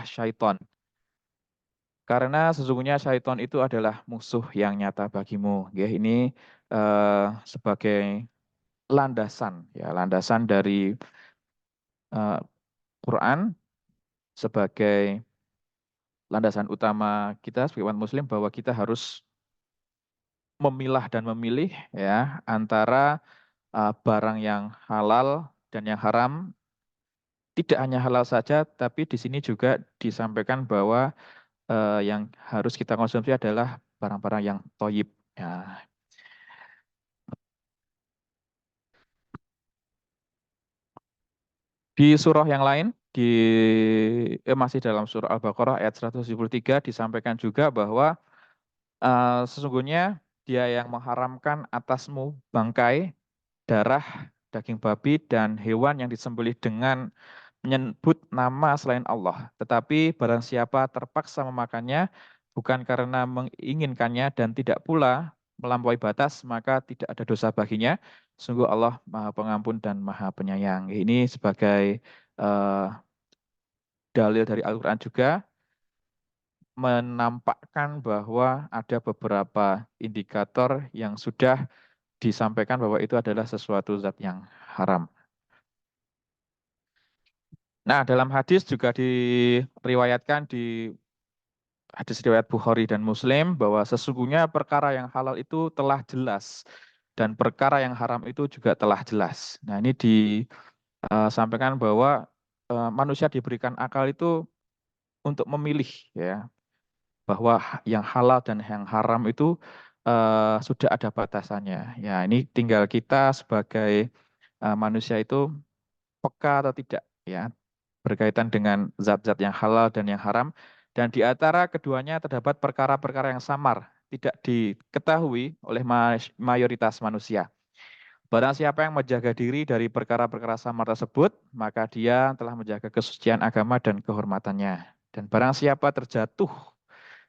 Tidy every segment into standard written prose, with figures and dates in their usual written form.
syaiton. Karena sesungguhnya syaiton itu adalah musuh yang nyata bagimu. Ya, ini sebagai landasan, ya, landasan dari eh, Quran sebagai landasan utama kita sebagai umat Muslim bahwa kita harus memilah dan memilih ya antara barang yang halal dan yang haram. Tidak hanya halal saja, tapi di sini juga disampaikan bahwa yang harus kita konsumsi adalah barang-barang yang toyib. Ya. Di surah yang lain, masih dalam surah Al-Baqarah ayat 173 disampaikan juga bahwa sesungguhnya dia yang mengharamkan atasmu bangkai, darah, daging babi, dan hewan yang disembelih dengan menyebut nama selain Allah. Tetapi barang siapa terpaksa memakannya, bukan karena menginginkannya dan tidak pula melampaui batas, maka tidak ada dosa baginya. Sungguh Allah Maha Pengampun dan Maha Penyayang. Ini sebagai eh, dalil dari Al-Quran juga menampakkan bahwa ada beberapa indikator yang sudah disampaikan bahwa itu adalah sesuatu zat yang haram. Nah, dalam hadis juga diriwayatkan di hadis riwayat Bukhari dan Muslim bahwa sesungguhnya perkara yang halal itu telah jelas dan perkara yang haram itu juga telah jelas. Nah, ini disampaikan bahwa manusia diberikan akal itu untuk memilih ya, bahwa yang halal dan yang haram itu sudah ada batasannya. Ya, ini tinggal kita sebagai manusia itu peka atau tidak ya berkaitan dengan zat-zat yang halal dan yang haram. Dan di antara keduanya terdapat perkara-perkara yang samar, tidak diketahui oleh mayoritas manusia. Barang siapa yang menjaga diri dari perkara-perkara samar tersebut, maka dia telah menjaga kesucian agama dan kehormatannya. Dan barang siapa terjatuh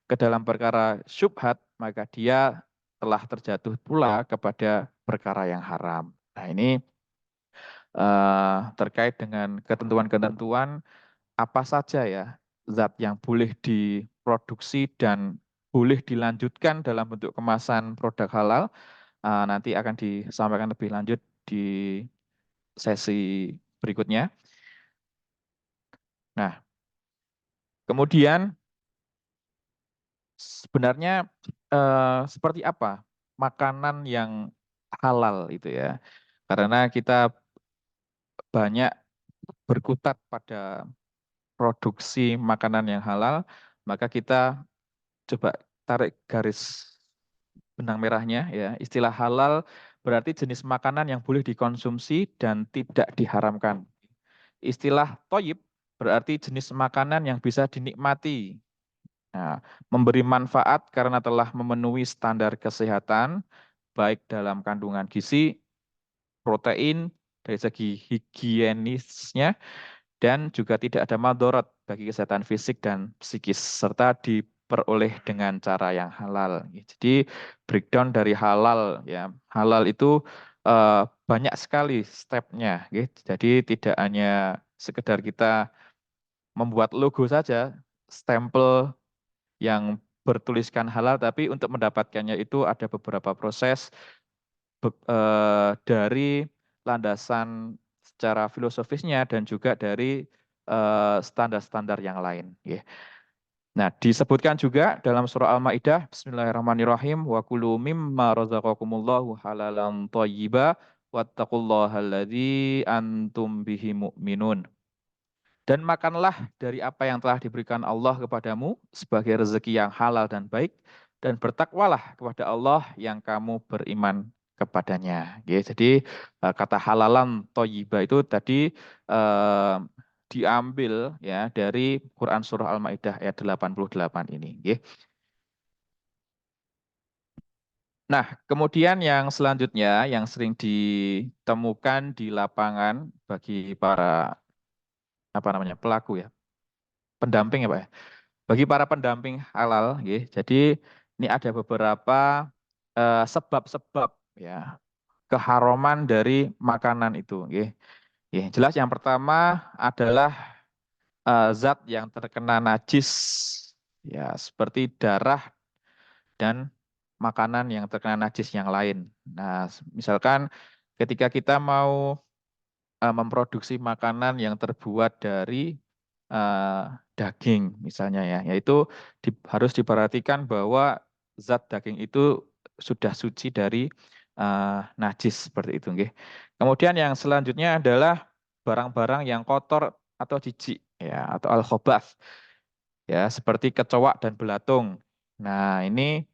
ke dalam perkara syubhat, maka dia telah terjatuh pula kepada perkara yang haram. Nah, ini terkait dengan ketentuan-ketentuan apa saja ya zat yang boleh diproduksi dan boleh dilanjutkan dalam bentuk kemasan produk halal. Nanti akan disampaikan lebih lanjut di sesi berikutnya. Nah, kemudian sebenarnya seperti apa makanan yang halal itu ya? Karena kita banyak berkutat pada produksi makanan yang halal, maka kita coba tarik garis benang merahnya ya. Istilah halal berarti jenis makanan yang boleh dikonsumsi dan tidak diharamkan. Istilah toyib berarti jenis makanan yang bisa dinikmati. Nah, memberi manfaat karena telah memenuhi standar kesehatan, baik dalam kandungan gizi, protein, dari segi higienisnya, dan juga tidak ada madorot bagi kesehatan fisik dan psikis, serta diperoleh dengan cara yang halal. Jadi breakdown dari halal ya, halal itu banyak sekali stepnya. Jadi tidak hanya sekedar kita membuat logo saja, stempel yang bertuliskan halal, tapi untuk mendapatkannya itu ada beberapa proses dari landasan secara filosofisnya dan juga dari standar-standar yang lain. Ya. Nah, disebutkan juga dalam surah Al-Maidah, Bismillahirrahmanirrahim, wa kulu mimma razaqakumullahu halalan thayyiba wattaqullaha alladzi antum bihi mu'minun. Dan makanlah dari apa yang telah diberikan Allah kepadamu sebagai rezeki yang halal dan baik, dan bertakwalah kepada Allah yang kamu beriman kepadanya. Ya, jadi kata halalan toyiba itu tadi eh, diambil ya dari Quran Surah Al-Maidah ayat 88 ini. Ya. Nah, kemudian yang selanjutnya yang sering ditemukan di lapangan bagi para apa namanya pelaku ya, pendamping ya Pak ya. Bagi para pendamping halal, nggih, jadi ini ada beberapa sebab-sebab ya keharuman dari makanan itu. Nggih. Nggih, jelas yang pertama adalah zat yang terkena najis, ya seperti darah dan makanan yang terkena najis yang lain. Nah, misalkan ketika kita mau memproduksi makanan yang terbuat dari eh, daging misalnya ya, yaitu harus diperhatikan bahwa zat daging itu sudah suci dari najis seperti itu, nggih. Kemudian yang selanjutnya adalah barang-barang yang kotor atau jijik ya atau al-khobath ya seperti kecoak dan belatung. Nah, ini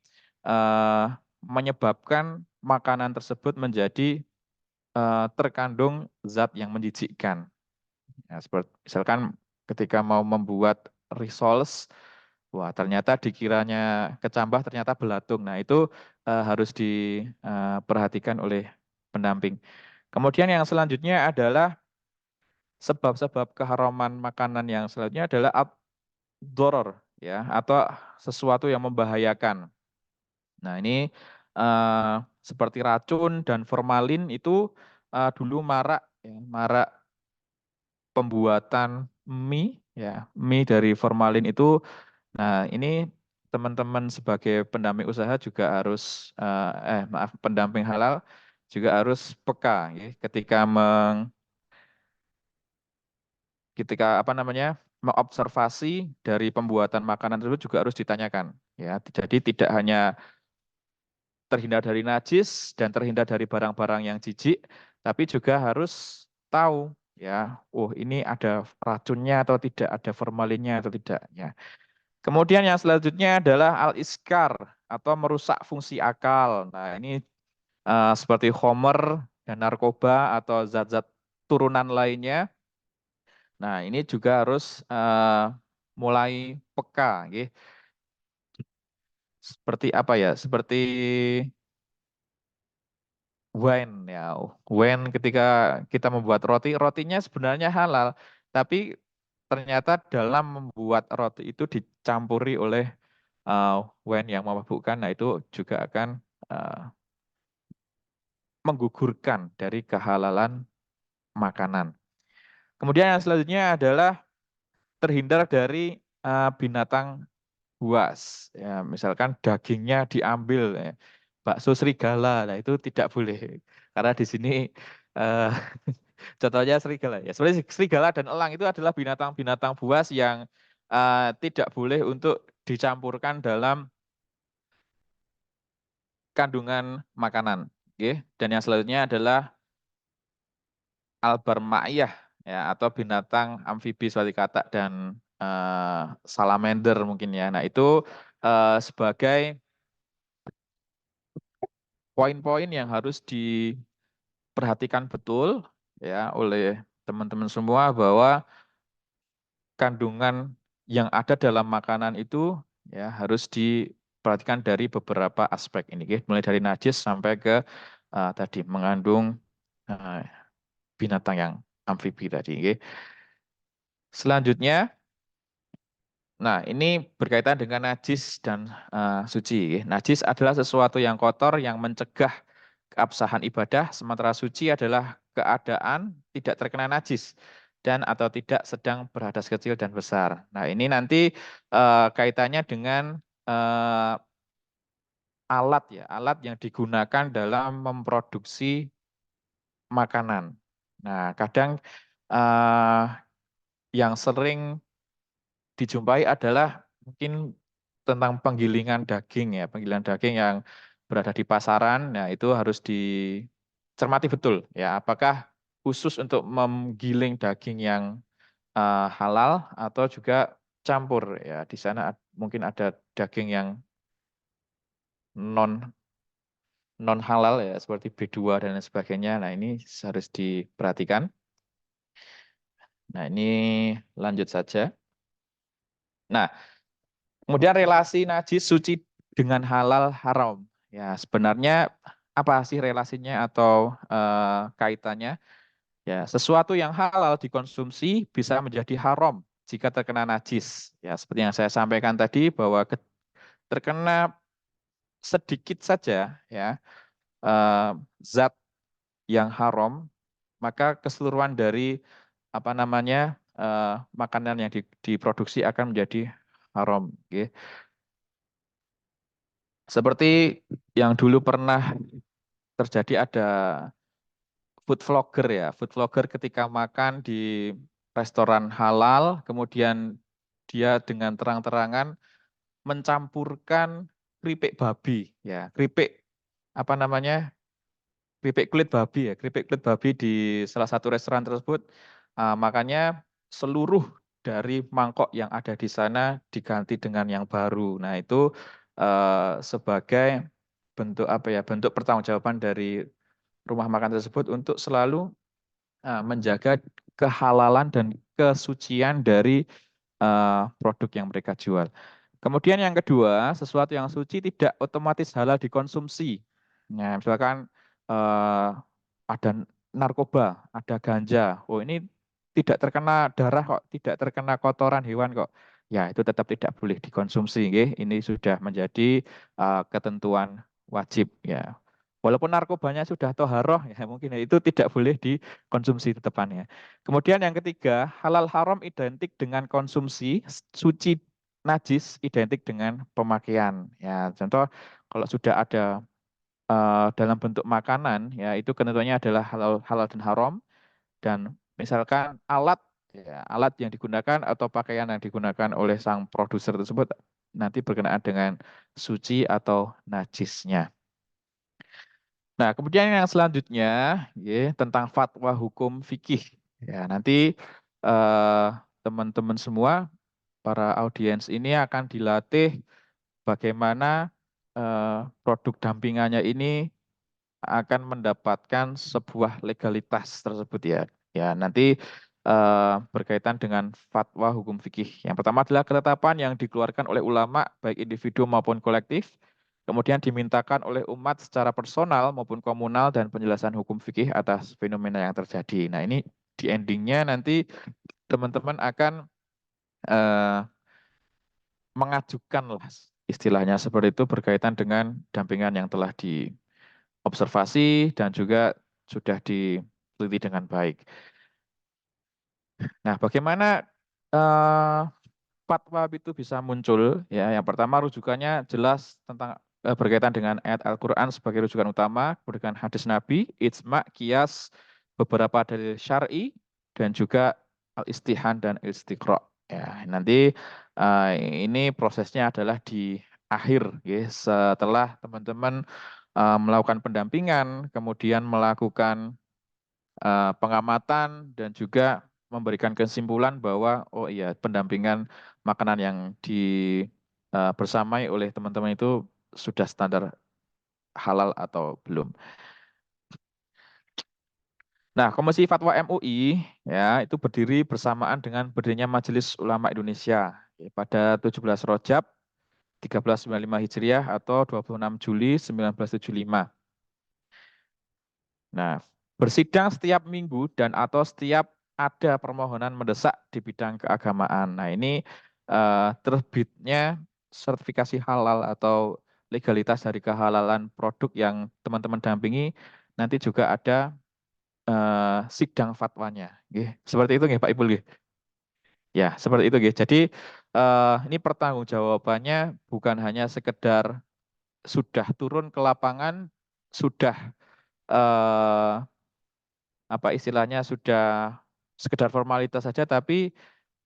eh, menyebabkan makanan tersebut menjadi terkandung zat yang menjijikkan. Ya, seperti misalkan ketika mau membuat rissoles, wah ternyata dikiranya kecambah ternyata belatung. Nah, itu harus diperhatikan oleh pendamping. Kemudian yang selanjutnya adalah sebab-sebab keharaman makanan yang selanjutnya adalah doror ya atau sesuatu yang membahayakan. Nah, ini eh, seperti racun dan formalin itu dulu marak ya, marak pembuatan mie ya, mie dari formalin itu. Nah, ini teman-teman sebagai pendamping usaha juga harus maaf pendamping halal juga harus peka ya, ketika apa namanya mengobservasi dari pembuatan makanan tersebut juga harus ditanyakan ya. Jadi tidak hanya terhindar dari najis dan terhindar dari barang-barang yang jijik, tapi juga harus tahu ya, oh ini ada racunnya atau tidak, ada formalinnya atau tidak ya. Kemudian yang selanjutnya adalah al-iskar atau merusak fungsi akal. Nah, ini seperti homer dan narkoba atau zat-zat turunan lainnya. Nah, ini juga harus mulai peka, nggih. Seperti apa ya? Seperti wine ya. Wine ketika kita membuat roti, rotinya sebenarnya halal, tapi ternyata dalam membuat roti itu dicampuri oleh uh, wine yang memabukkan. Nah, itu juga akan uh, menggugurkan dari kehalalan makanan. Kemudian yang selanjutnya adalah terhindar dari binatang buas. Ya, misalkan dagingnya diambil, ya. Bakso serigala, nah itu tidak boleh. Karena di sini eh, contohnya serigala. Ya, sebenarnya serigala dan elang itu adalah binatang-binatang buas yang tidak boleh untuk dicampurkan dalam kandungan makanan. Oke. Dan yang selanjutnya adalah albarmaiyah ya atau binatang amfibi seperti katak dan salamander mungkin ya. Nah, itu sebagai poin-poin yang harus diperhatikan betul ya oleh teman-teman semua bahwa kandungan yang ada dalam makanan itu ya harus diperhatikan dari beberapa aspek ini, ya. Mulai dari najis sampai ke tadi mengandung eh, binatang yang amfibi tadi. Ya. Selanjutnya, nah ini berkaitan dengan najis dan suci. Ya. Najis adalah sesuatu yang kotor yang mencegah keabsahan ibadah, sementara suci adalah keadaan tidak terkena najis dan atau tidak sedang berhadas kecil dan besar. Nah, ini nanti kaitannya dengan eh, alat ya, alat yang digunakan dalam memproduksi makanan. Nah, kadang eh, yang sering dijumpai adalah mungkin tentang penggilingan daging ya, penggilingan daging yang berada di pasaran. Nah, itu harus dicermati betul ya, apakah khusus untuk menggiling daging yang halal atau juga campur ya. Di sana mungkin ada daging yang non non halal ya seperti B2 dan lain sebagainya. Nah, ini harus diperhatikan. Nah, ini lanjut saja. Nah, kemudian relasi najis suci dengan halal haram. Ya, sebenarnya apa sih relasinya atau kaitannya? Ya, sesuatu yang halal dikonsumsi bisa menjadi haram jika terkena najis. Ya, seperti yang saya sampaikan tadi bahwa terkena sedikit saja ya eh, zat yang haram, maka keseluruhan dari apa namanya makanan yang diproduksi akan menjadi haram. Oke. Seperti yang dulu pernah terjadi ada food vlogger ya, food vlogger ketika makan di restoran halal, kemudian dia dengan terang-terangan mencampurkan keripik babi, ya, keripik apa namanya, keripik kulit babi ya, keripik kulit babi di salah satu restoran tersebut. Makanya seluruh dari mangkok yang ada di sana diganti dengan yang baru. Nah itu sebagai bentuk apa ya, bentuk pertanggungjawaban dari rumah makan tersebut untuk selalu menjaga kehalalan dan kesucian dari produk yang mereka jual. Kemudian yang kedua, sesuatu yang suci tidak otomatis halal dikonsumsi. Nah, misalkan eh, ada narkoba, ada ganja. Oh, ini tidak terkena darah kok, tidak terkena kotoran hewan kok. Ya, itu tetap tidak boleh dikonsumsi, nggih. Ini sudah menjadi ketentuan wajib ya. Walaupun narkobanya sudah toharoh, ya mungkin itu tidak boleh dikonsumsi tetepannya. Kemudian yang ketiga, halal haram identik dengan konsumsi, suci najis identik dengan pemakaian. Ya, contoh kalau sudah ada dalam bentuk makanan, ya itu ketentuannya adalah halal, halal dan haram. Dan misalkan alat, ya, alat yang digunakan atau pakaian yang digunakan oleh sang produser tersebut nanti berkenaan dengan suci atau najisnya. Nah, kemudian yang selanjutnya, ya, tentang fatwa hukum fikih. Ya, nanti eh, teman-teman semua, para audiens ini akan dilatih bagaimana produk dampingannya ini akan mendapatkan sebuah legalitas tersebut ya. Ya, nanti berkaitan dengan fatwa hukum fikih. Yang pertama adalah ketetapan yang dikeluarkan oleh ulama baik individu maupun kolektif, kemudian dimintakan oleh umat secara personal maupun komunal dan penjelasan hukum fikih atas fenomena yang terjadi. Nah, ini di endingnya nanti teman-teman akan eh, mengajukan lah istilahnya seperti itu berkaitan dengan dampingan yang telah diobservasi dan juga sudah diteliti dengan baik. Nah, bagaimana eh, fatwa itu bisa muncul? Ya, yang pertama rujukannya jelas tentang berkaitan dengan ayat Al-Quran sebagai rujukan utama, kemudian hadis Nabi, ijma, kias, beberapa dalil syar'i, dan juga al-istihan dan istiqra. Ya, nanti eh, ini prosesnya adalah di akhir, ya, setelah teman-teman melakukan pendampingan, kemudian melakukan pengamatan dan juga memberikan kesimpulan bahwa oh iya pendampingan makanan yang bersamai oleh teman-teman itu sudah standar halal atau belum. Nah, Komisi Fatwa MUI ya itu berdiri bersamaan dengan berdirinya Majelis Ulama Indonesia ya, pada 17 Rajab 1395 Hijriah atau 26 Juli 1975. Nah, bersidang setiap minggu dan atau setiap ada permohonan mendesak di bidang keagamaan. Nah, ini terbitnya sertifikasi halal atau legalitas dari kehalalan produk yang teman-teman dampingi nanti juga ada sidang fatwanya. Nggih. Seperti itu nggih Pak Ipul nggih. Ya, seperti itu nggih. Jadi ini pertanggungjawabannya bukan hanya sekedar sudah turun ke lapangan, sudah eh, apa istilahnya sudah sekedar formalitas saja, tapi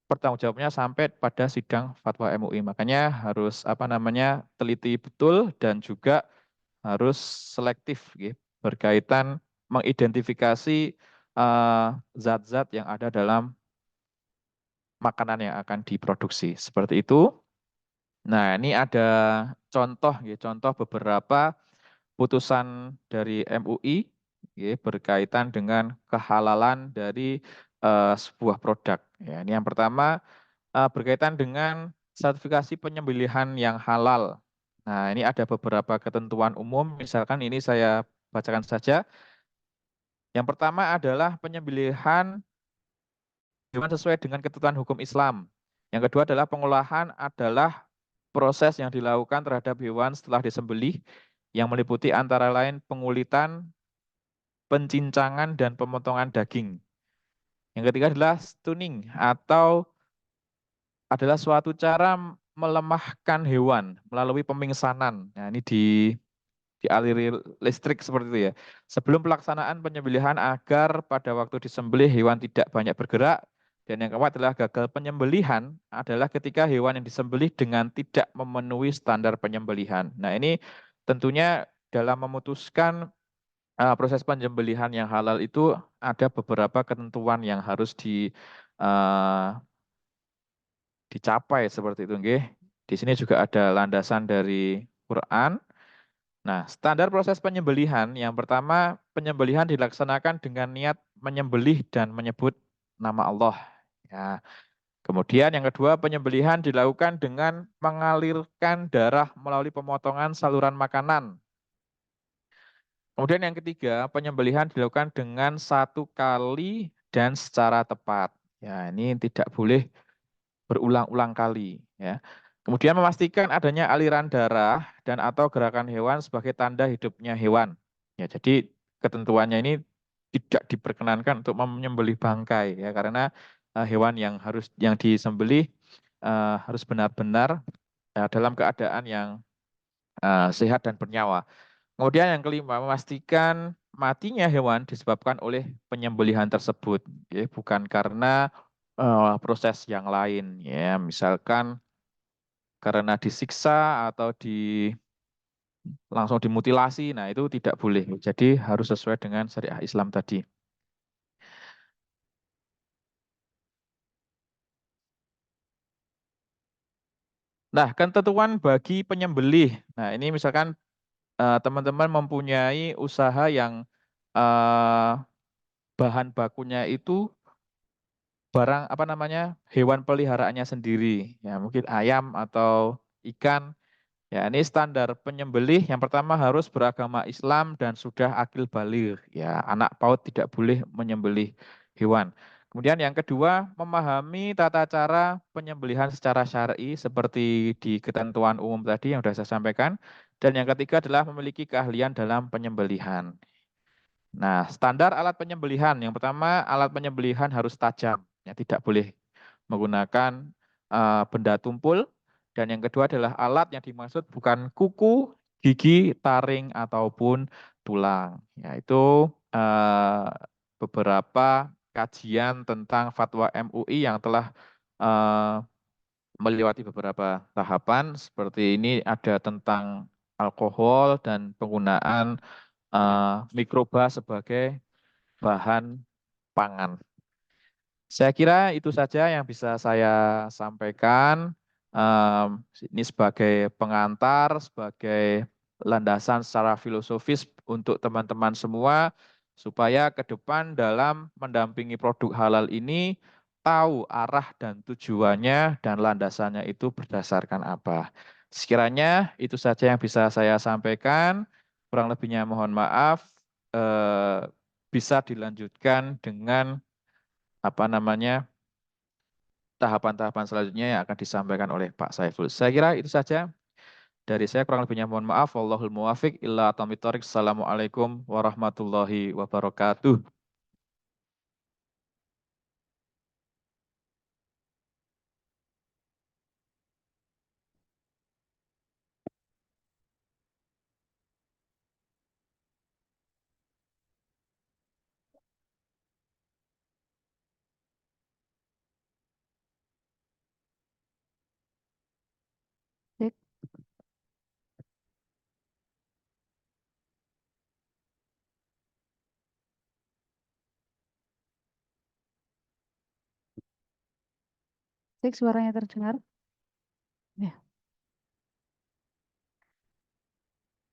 pertanggungjawabannya sampai pada sidang fatwa MUI. Makanya harus apa namanya teliti betul dan juga harus selektif, gitu, berkaitan mengidentifikasi zat-zat yang ada dalam makanan yang akan diproduksi. Seperti itu. Nah, ini ada contoh, gitu, contoh beberapa putusan dari MUI ya, berkaitan dengan kehalalan dari sebuah produk. Ya, ini yang pertama berkaitan dengan sertifikasi penyembelihan yang halal. Nah, ini ada beberapa ketentuan umum, misalkan ini saya bacakan saja. Yang pertama adalah penyembelihan hewan sesuai dengan ketentuan hukum Islam. Yang kedua adalah pengolahan adalah proses yang dilakukan terhadap hewan setelah disembelih yang meliputi antara lain pengulitan, pencincangan, dan pemotongan daging. Yang ketiga adalah stunning atau adalah suatu cara melemahkan hewan melalui pemingsanan. Nah, ini dialiri listrik seperti itu ya. Sebelum pelaksanaan penyembelihan agar pada waktu disembelih hewan tidak banyak bergerak. Dan yang keempat adalah gagal penyembelihan adalah ketika hewan yang disembelih dengan tidak memenuhi standar penyembelihan. Nah, ini tentunya dalam memutuskan proses penyembelihan yang halal itu ada beberapa ketentuan yang harus eh, dicapai seperti itu, nggih. Di sini juga ada landasan dari Quran. Nah, standar proses penyembelihan yang pertama, penyembelihan dilaksanakan dengan niat menyembelih dan menyebut nama Allah. Ya. Kemudian yang kedua, penyembelihan dilakukan dengan mengalirkan darah melalui pemotongan saluran makanan. Kemudian yang ketiga, penyembelihan dilakukan dengan satu kali dan secara tepat. Ya, ini tidak boleh berulang-ulang kali. Ya. Kemudian memastikan adanya aliran darah dan atau gerakan hewan sebagai tanda hidupnya hewan. Ya, jadi ketentuannya ini tidak diperkenankan untuk menyembelih bangkai ya karena hewan yang disembelih harus benar-benar dalam keadaan yang sehat dan bernyawa. Kemudian yang kelima, memastikan matinya hewan disebabkan oleh penyembelihan tersebut, ya, bukan karena proses yang lain, ya, misalkan karena disiksa atau langsung dimutilasi, nah itu tidak boleh. Jadi harus sesuai dengan syariat Islam tadi. Nah, ketentuan bagi penyembelih. Nah, ini misalkan teman-teman mempunyai usaha yang eh, bahan bakunya itu barang apa namanya hewan peliharaannya sendiri ya mungkin ayam atau ikan ya ini standar penyembelih yang pertama harus beragama Islam dan sudah akil baligh ya anak PAUD tidak boleh menyembelih hewan. Kemudian yang kedua memahami tata cara penyembelihan secara syar'i seperti di ketentuan umum tadi yang sudah saya sampaikan dan yang ketiga adalah memiliki keahlian dalam penyembelihan. Nah, standar alat penyembelihan. Yang pertama, alat penyembelihan harus tajam. Ya, tidak boleh menggunakan benda tumpul. Dan yang kedua adalah alat yang dimaksud bukan kuku, gigi, taring, ataupun tulang. Yaitu beberapa kajian tentang fatwa MUI yang telah eh, melewati beberapa tahapan. Seperti ini ada tentang alkohol dan penggunaan mikroba sebagai bahan pangan. Saya kira itu saja yang bisa saya sampaikan. Ini sebagai pengantar, sebagai landasan secara filosofis untuk teman-teman semua, supaya ke depan dalam mendampingi produk halal ini tahu arah dan tujuannya dan landasannya itu berdasarkan apa. Sekiranya itu saja yang bisa saya sampaikan. Kurang lebihnya mohon maaf. Eh, Bisa dilanjutkan dengan apa namanya tahapan-tahapan selanjutnya yang akan disampaikan oleh Pak Saiful. Saya kira itu saja dari saya kurang lebihnya mohon maaf. Wallahul muwafiq illa aqwamit thoriq. Assalamualaikum warahmatullahi wabarakatuh. Cek, cek suaranya terdengar. Ya.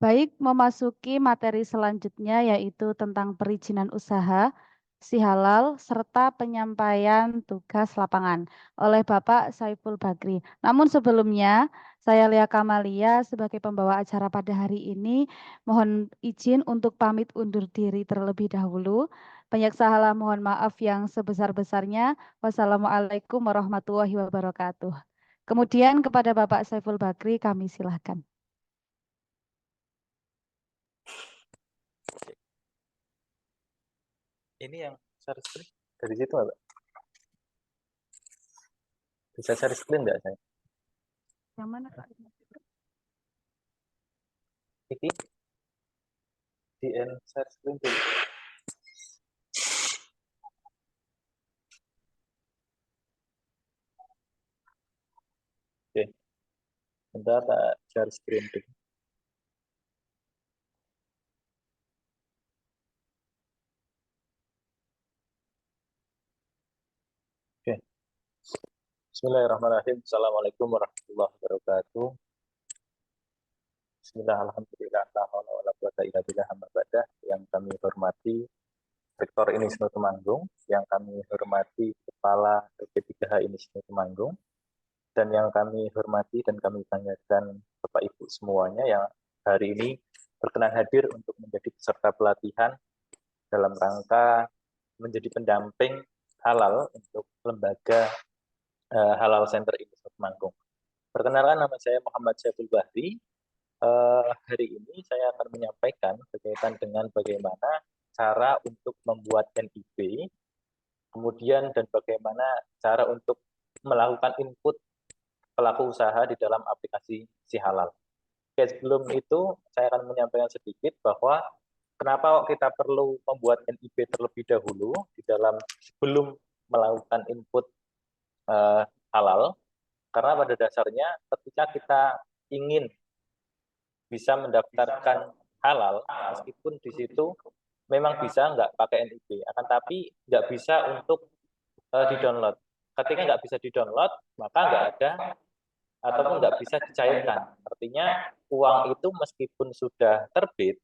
Baik, memasuki materi selanjutnya yaitu tentang perizinan usaha, si halal, serta penyampaian tugas lapangan oleh Bapak Saiful Bakri. Namun sebelumnya, saya Lia Kamalia sebagai pembawa acara pada hari ini, mohon izin untuk pamit undur diri terlebih dahulu. Banyak salah mohon maaf yang sebesar-besarnya. Wassalamualaikum warahmatullahi wabarakatuh. Kemudian kepada Bapak Saiful Bakri kami silahkan. Ini yang share screen dari situ ada. Bisa share screen nggak saya? Yang mana, Kak? Iki di share screen dulu. Oke, bentar tak share screen dulu. Oke. Bismillahirrahmanirrahim. Assalamualaikum warahmatullahi wabarakatuh. Bismillah, alhamdulillah, la haula wala quwata illa billah, amma ba'da. Yang kami hormati Rektor Unisnu Temanggung, yang kami hormati Kepala PP3H Unisnu Temanggung, dan yang kami hormati dan kami banggakan Bapak Ibu semuanya yang hari ini berkenan hadir untuk menjadi peserta pelatihan dalam rangka menjadi pendamping halal untuk lembaga Halal Center Unisnu Temanggung. Perkenalkan, nama saya Muhammad Syaiful Bahri. Hari ini saya akan menyampaikan berkaitan dengan bagaimana cara untuk membuat NIB, kemudian dan bagaimana cara untuk melakukan input pelaku usaha di dalam aplikasi Si Halal. Oke, sebelum itu saya akan menyampaikan sedikit bahwa kenapa kita perlu membuat NIB terlebih dahulu di dalam sebelum melakukan input halal, karena pada dasarnya ketika kita ingin bisa mendaftarkan halal, meskipun di situ memang bisa nggak pakai NIB, akan tapi nggak bisa untuk di-download. Ketika nggak bisa di-download, maka nggak ada ataupun nggak bisa dicairkan. Artinya uang itu meskipun sudah terbit,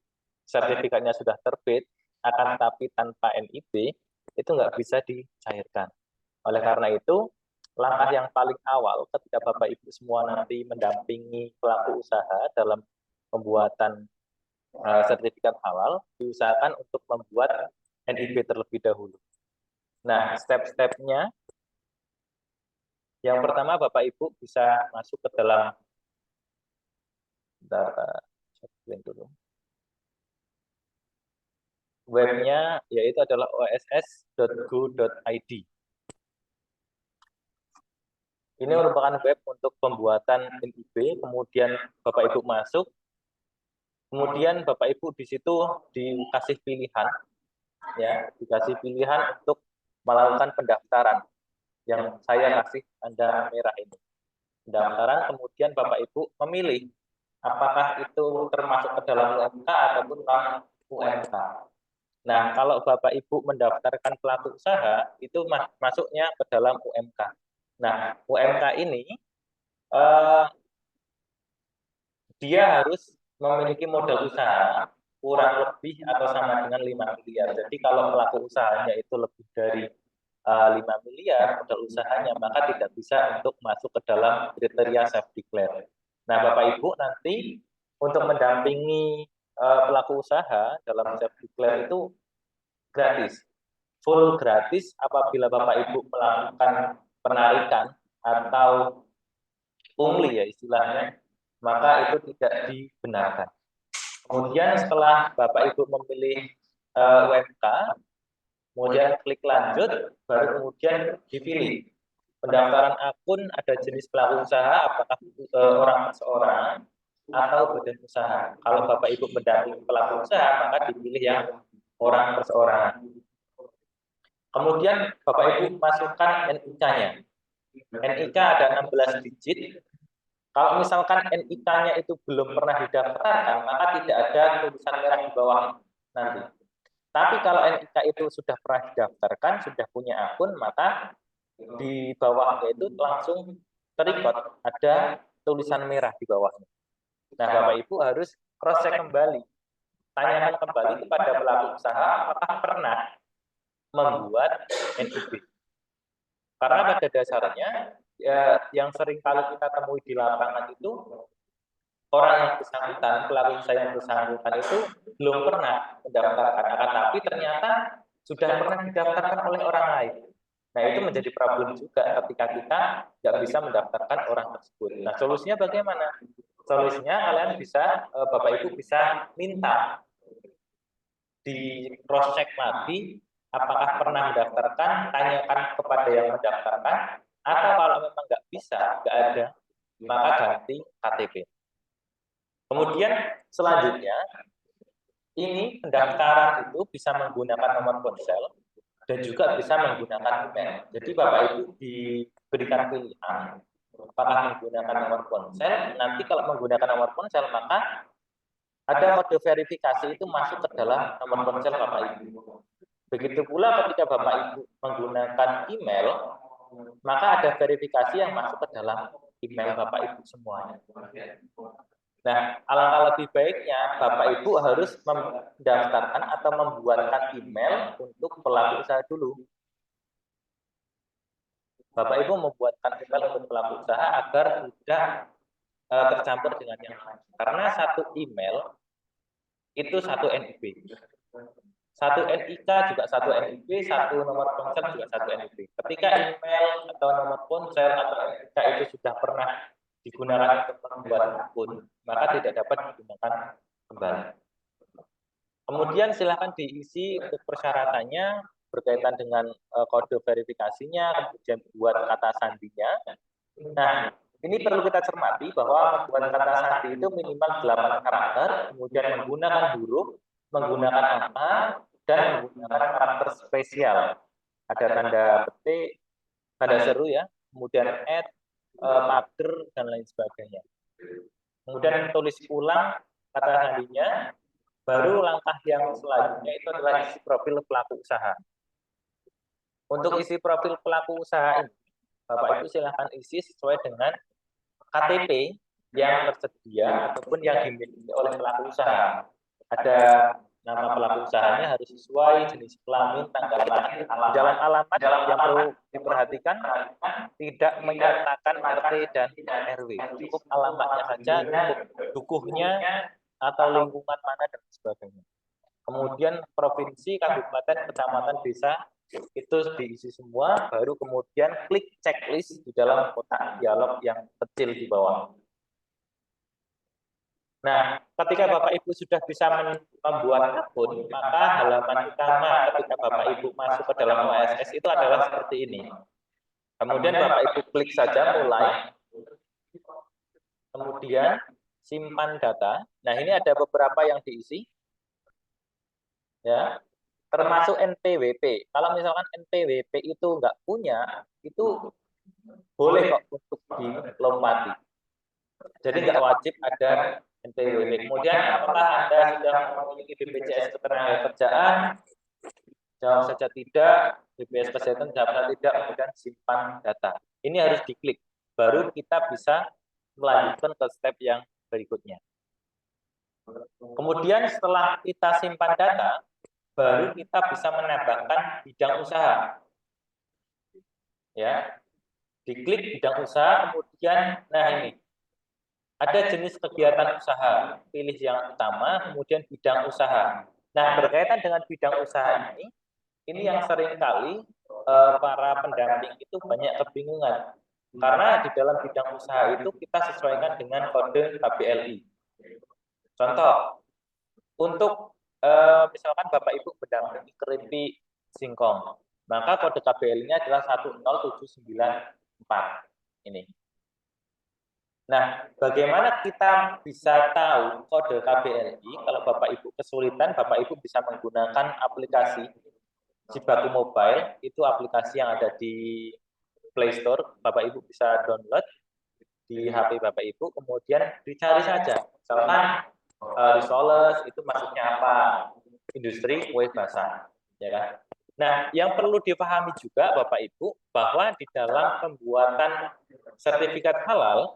sertifikatnya sudah terbit, akan tapi tanpa NIB, itu nggak bisa dicairkan. Oleh karena itu, langkah yang paling awal ketika Bapak Ibu semua nanti mendampingi pelaku usaha dalam pembuatan sertifikat halal, diusahakan untuk membuat NIB terlebih dahulu. Nah, step-stepnya, yang pertama Bapak Ibu bisa masuk ke dalam, dulu, webnya, yaitu adalah oss.go.id. Ini merupakan web untuk pembuatan NIB, kemudian Bapak Ibu masuk, kemudian Bapak Ibu di situ dikasih pilihan, ya, dikasih pilihan untuk melakukan pendaftaran. Yang saya kasih tanda merah ini, pendaftaran, kemudian Bapak Ibu memilih apakah itu termasuk ke dalam UMK ataupun non UMK. Nah, kalau Bapak Ibu mendaftarkan pelaku usaha, itu masuknya ke dalam UMK. Nah, UMK ini dia harus memiliki modal usaha kurang lebih atau sama dengan 5 miliar. Jadi kalau pelaku usahanya itu lebih dari 5 miliar modal usahanya, maka tidak bisa untuk masuk ke dalam kriteria self declare. Nah, Bapak Ibu nanti untuk mendampingi pelaku usaha dalam self declare itu gratis, full gratis. Apabila Bapak Ibu melakukan penarikan atau pungli ya istilahnya, maka itu tidak dibenarkan. Kemudian setelah Bapak Ibu memilih UMK, kemudian klik lanjut, baru kemudian dipilih pendaftaran akun, ada jenis pelaku usaha, apakah orang perseorangan atau badan usaha. Kalau Bapak Ibu mendampingi pelaku usaha, maka dipilih yang orang perseorangan. Kemudian Bapak Ibu masukkan NIK-nya. NIK ada 16 digit. Kalau misalkan NIK-nya itu belum pernah didaftarkan, maka tidak ada tulisan merah di bawah nanti. Tapi kalau NIK itu sudah pernah didaftarkan, sudah punya akun, maka di bawahnya itu langsung terikot ada tulisan merah di bawahnya. Nah, Bapak Ibu harus cross-check kembali. Tanyakan kembali kepada pelaku usaha apakah pernah membuat NIB. Karena pada dasarnya ya, yang sering kali kita temui di lapangan itu orang yang bersangkutan, pelaku usaha yang bersangkutan itu belum pernah mendaftarkan, akan tapi ternyata sudah pernah didaftarkan oleh orang lain. Nah, itu menjadi problem juga ketika kita nggak bisa mendaftarkan orang tersebut. Nah, solusinya bagaimana? Solusinya kalian bisa, Bapak Ibu bisa minta di cross check lagi apakah pernah mendaftarkan, tanyakan kepada yang mendaftarkan, Atau kalau memang nggak bisa, nggak ada, maka ganti KTP. Kemudian selanjutnya, ini pendaftaran itu bisa menggunakan nomor ponsel dan juga bisa menggunakan email. Jadi Bapak Ibu diberikan pilihan apakah menggunakan nomor ponsel. Nanti kalau menggunakan nomor ponsel, maka ada kode verifikasi itu masuk ke dalam nomor ponsel Bapak Ibu. Begitu pula ketika Bapak Ibu menggunakan email, maka ada verifikasi yang masuk ke dalam email Bapak Ibu semuanya. Nah, alangkah lebih baiknya Bapak Ibu harus mendaftarkan atau membuatkan email untuk pelaku usaha dulu. Bapak Ibu membuatkan email untuk pelaku usaha agar tidak tercampur dengan yang lain. Karena satu email itu satu NIB. Satu NIK juga satu NIB, satu nomor ponsel juga satu NIB. Ketika email atau nomor ponsel atau NIK itu sudah pernah digunakan untuk membuat akun, maka tidak dapat digunakan kembali. Kemudian silahkan diisi untuk persyaratannya berkaitan dengan kode verifikasinya, kemudian buat kata sandinya. Nah, ini perlu kita cermati bahwa membuat kata sandi itu minimal 8 karakter, kemudian menggunakan huruf, menggunakan angka, dan menggunakan karakter spesial. Ada tanda petik, tanda seru ya, kemudian add, pager, dan lain sebagainya. Kemudian tulis ulang kata sandinya, baru langkah yang selanjutnya itu adalah isi profil pelaku usaha. Untuk isi profil pelaku usaha ini, Bapak Ibu silahkan isi sesuai dengan KTP yang tersedia ataupun yang dimiliki oleh pelaku usaha. Ada nama pelaku usahanya harus sesuai, jenis kelamin, tanggal lahir, jalan alamat yang perlu diperhatikan, tidak menyertakan RT dan RW. Cukup alamatnya saja, cukup dukuhnya, atau lingkungan mana, dan sebagainya. Kemudian provinsi, kabupaten, kecamatan, desa, itu diisi semua, baru kemudian klik checklist di dalam kotak dialog yang kecil di bawah. Nah, ketika Bapak Ibu sudah bisa membuat akun, maka halaman utama ketika Bapak Ibu masuk ke dalam OSS itu adalah seperti ini. Kemudian Bapak Ibu klik saja mulai, kemudian simpan data. Nah, ini ada beberapa yang diisi, ya, termasuk NPWP. Kalau misalkan NPWP itu nggak punya, itu boleh kok untuk dilompati. Jadi nggak wajib ada NPWP. Kemudian apakah Anda sudah memiliki BPJS Ketenagakerjaan? Jawab saja tidak. BPJS Kesehatan jawab saja tidak. Kemudian simpan data. Ini harus diklik. Baru kita bisa melanjutkan ke step yang berikutnya. Kemudian setelah kita simpan data, baru kita bisa menambahkan bidang usaha. Ya, diklik bidang usaha, kemudian, nah ini, ada jenis kegiatan usaha, pilih yang utama, kemudian bidang usaha. Nah, berkaitan dengan bidang usaha ini yang seringkali para pendamping itu banyak kebingungan. Karena di dalam bidang usaha itu kita sesuaikan dengan kode KBLI. Contoh, untuk misalkan Bapak Ibu mendampingi keripik singkong, maka kode KBLI-nya adalah 10794. Ini. Nah, bagaimana kita bisa tahu kode KBLI? Kalau Bapak Ibu kesulitan, Bapak Ibu bisa menggunakan aplikasi Cibaku Mobile. Itu aplikasi yang ada di Play Store. Bapak Ibu bisa download di HP Bapak Ibu, kemudian dicari saja. Misalkan risoles itu maksudnya apa? Industri kue basah, ya kan? Nah, yang perlu dipahami juga Bapak Ibu bahwa di dalam pembuatan sertifikat halal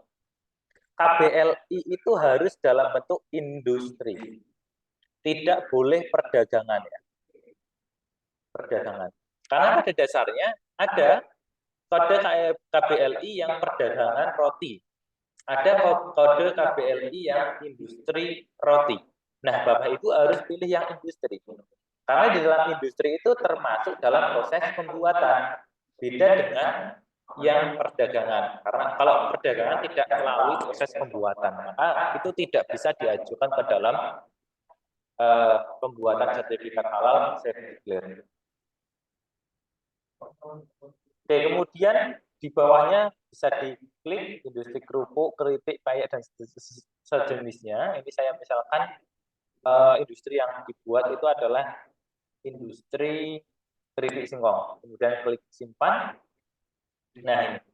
KBLI itu harus dalam bentuk industri. Tidak boleh perdagangan ya. Perdagangan. Karena pada dasarnya ada kode KBLI yang perdagangan roti. Ada kode KBLI yang industri roti. Nah, Bapak Ibu harus pilih yang industri. Karena di dalam industri itu termasuk dalam proses pembuatan. Beda dengan yang perdagangan. Karena kalau perdagangan tidak melalui proses pembuatan, maka itu tidak bisa diajukan ke dalam pembuatan sertifikat halal safe declare. Oke, kemudian di bawahnya bisa diklik industri kerupuk, keripik, payek, dan sejenisnya. Ini saya misalkan industri yang dibuat itu adalah industri keripik singkong. Kemudian klik simpan. Nah, ini.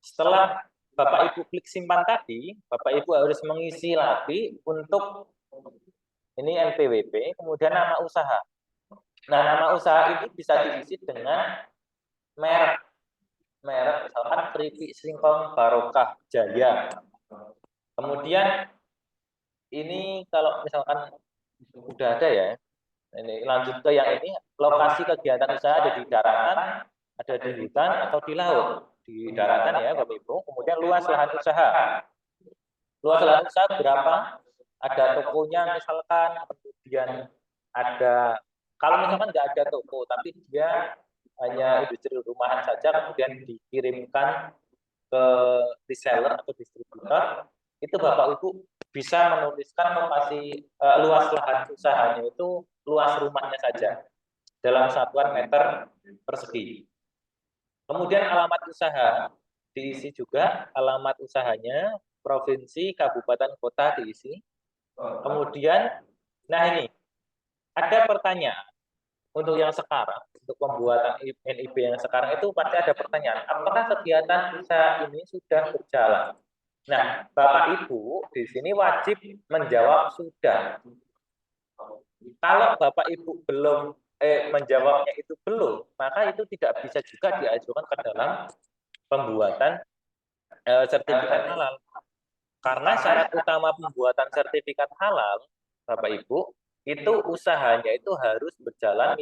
Setelah Bapak Ibu klik simpan tadi, Bapak Ibu harus mengisi lagi untuk ini NPWP, kemudian nama usaha. Nah, nama usaha ini bisa diisi dengan merek. Merek misalkan keripik singkong Barokah Jaya. Kemudian ini kalau misalkan udah ada ya, ini lanjut ke yang ini, lokasi kegiatan usaha ada di daratan, ada di hutan, atau di laut. Di daratan ya Bapak Ibu, kemudian luas lahan usaha. Luas lahan usaha berapa? Ada tokonya misalkan, kemudian ada, kalau misalkan nggak ada toko, tapi dia hanya industri rumahan saja, kemudian dikirimkan ke reseller atau distributor, itu Bapak Ibu bisa menuliskan lokasi luas lahan usahanya itu luas rumahnya saja dalam satuan meter persegi. Kemudian alamat usaha diisi juga, alamat usahanya, provinsi, kabupaten, kota diisi. Kemudian, nah ini, ada pertanyaan untuk yang sekarang, untuk pembuatan NIB yang sekarang itu pasti ada pertanyaan, apakah kegiatan usaha ini sudah berjalan? Nah, Bapak Ibu di sini wajib menjawab sudah. Kalau Bapak Ibu belum menjawabnya itu belum, maka itu tidak bisa juga diajukan ke dalam pembuatan sertifikat halal. Karena syarat utama pembuatan sertifikat halal, Bapak Ibu, itu usahanya itu harus berjalan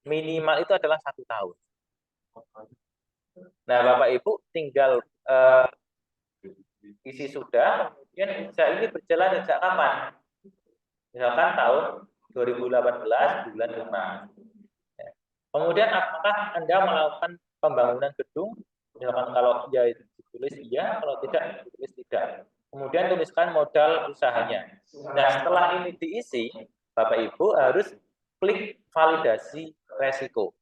minimal itu adalah 1 tahun. Nah, Bapak Ibu tinggal isi sudah, kemudian usaha ini berjalan sejak kapan? Misalkan tahun 2018 bulan 5. Kemudian apakah Anda melakukan pembangunan gedung? Misalkan kalau ya ditulis iya, kalau tidak ditulis tidak. Kemudian tuliskan modal usahanya. Nah, setelah ini diisi, Bapak Ibu harus klik validasi resiko.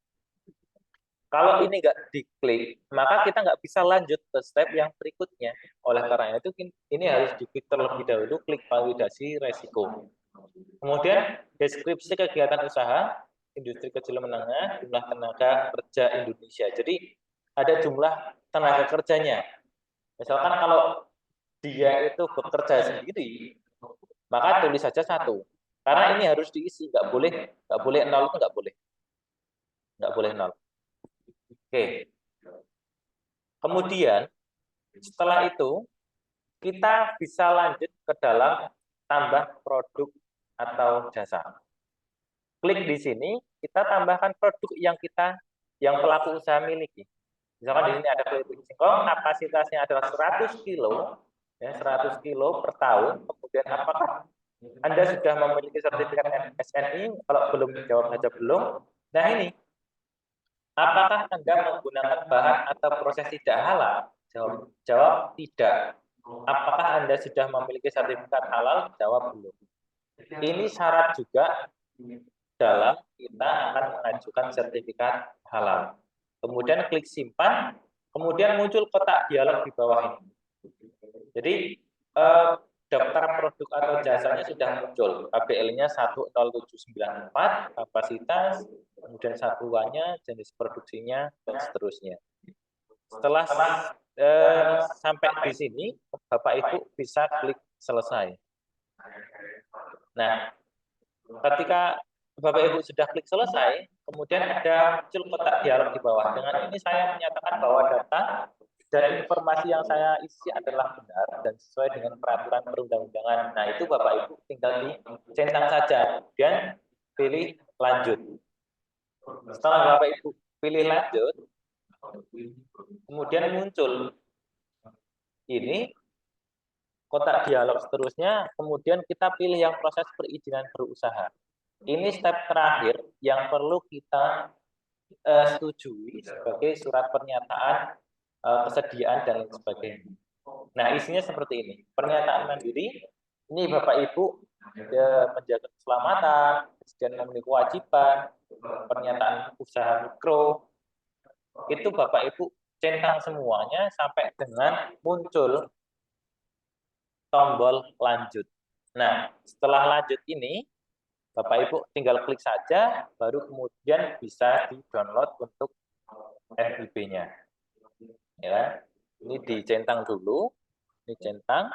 Kalau ini nggak diklik, maka kita nggak bisa lanjut ke step yang berikutnya. Oleh karena itu, ini harus diklik terlebih dahulu, klik validasi resiko. Kemudian, deskripsi kegiatan usaha, industri kecil menengah, jumlah tenaga kerja Indonesia. Jadi, ada jumlah tenaga kerjanya. Misalkan kalau dia itu bekerja sendiri, maka tulis saja 1. Karena ini harus diisi, nggak boleh 0 itu nggak boleh 0. Oke. Kemudian setelah itu kita bisa lanjut ke dalam tambah produk atau jasa. Klik di sini, kita tambahkan produk yang pelaku usaha miliki. Misalkan di sini ada keripik singkong, kapasitasnya adalah 100 kilo, ya 100 kilo per tahun. Kemudian apakah Anda sudah memiliki sertifikat SNI? Kalau belum, jawab saja belum. Nah ini, apakah Anda menggunakan bahan atau proses tidak halal? Jawab tidak. Apakah Anda sudah memiliki sertifikat halal? Jawab belum. Ini syarat juga dalam kita akan mengajukan sertifikat halal. Kemudian klik simpan, kemudian muncul kotak dialog di bawah ini. Jadi daftar produk atau jasanya sudah muncul. KBL-nya 10794, kapasitas, kemudian satuannya, jenis produksinya, dan seterusnya. Setelah sampai di sini, Bapak Ibu bisa klik selesai. Nah, ketika Bapak Ibu sudah klik selesai, kemudian ada muncul kotak dialog di bawah. Dengan ini saya menyatakan bahwa data dan informasi yang saya isi adalah benar dan sesuai dengan peraturan perundang-undangan. Nah, itu Bapak Ibu tinggal dicentang saja, kemudian pilih lanjut. Setelah Bapak Ibu pilih lanjut, kemudian muncul ini kotak dialog seterusnya, kemudian kita pilih yang proses perizinan berusaha. Ini step terakhir yang perlu kita setujui sebagai surat pernyataan kesediaan dan lain sebagainya. Nah, isinya seperti ini. Pernyataan mandiri, ini Bapak Ibu menjaga keselamatan, dan memiliki kewajiban, pernyataan usaha mikro, itu Bapak Ibu centang semuanya sampai dengan muncul tombol lanjut. Nah, setelah lanjut ini, Bapak Ibu tinggal klik saja, baru kemudian bisa di-download untuk NIB-nya. Ya, ini dicentang dulu, ini centang,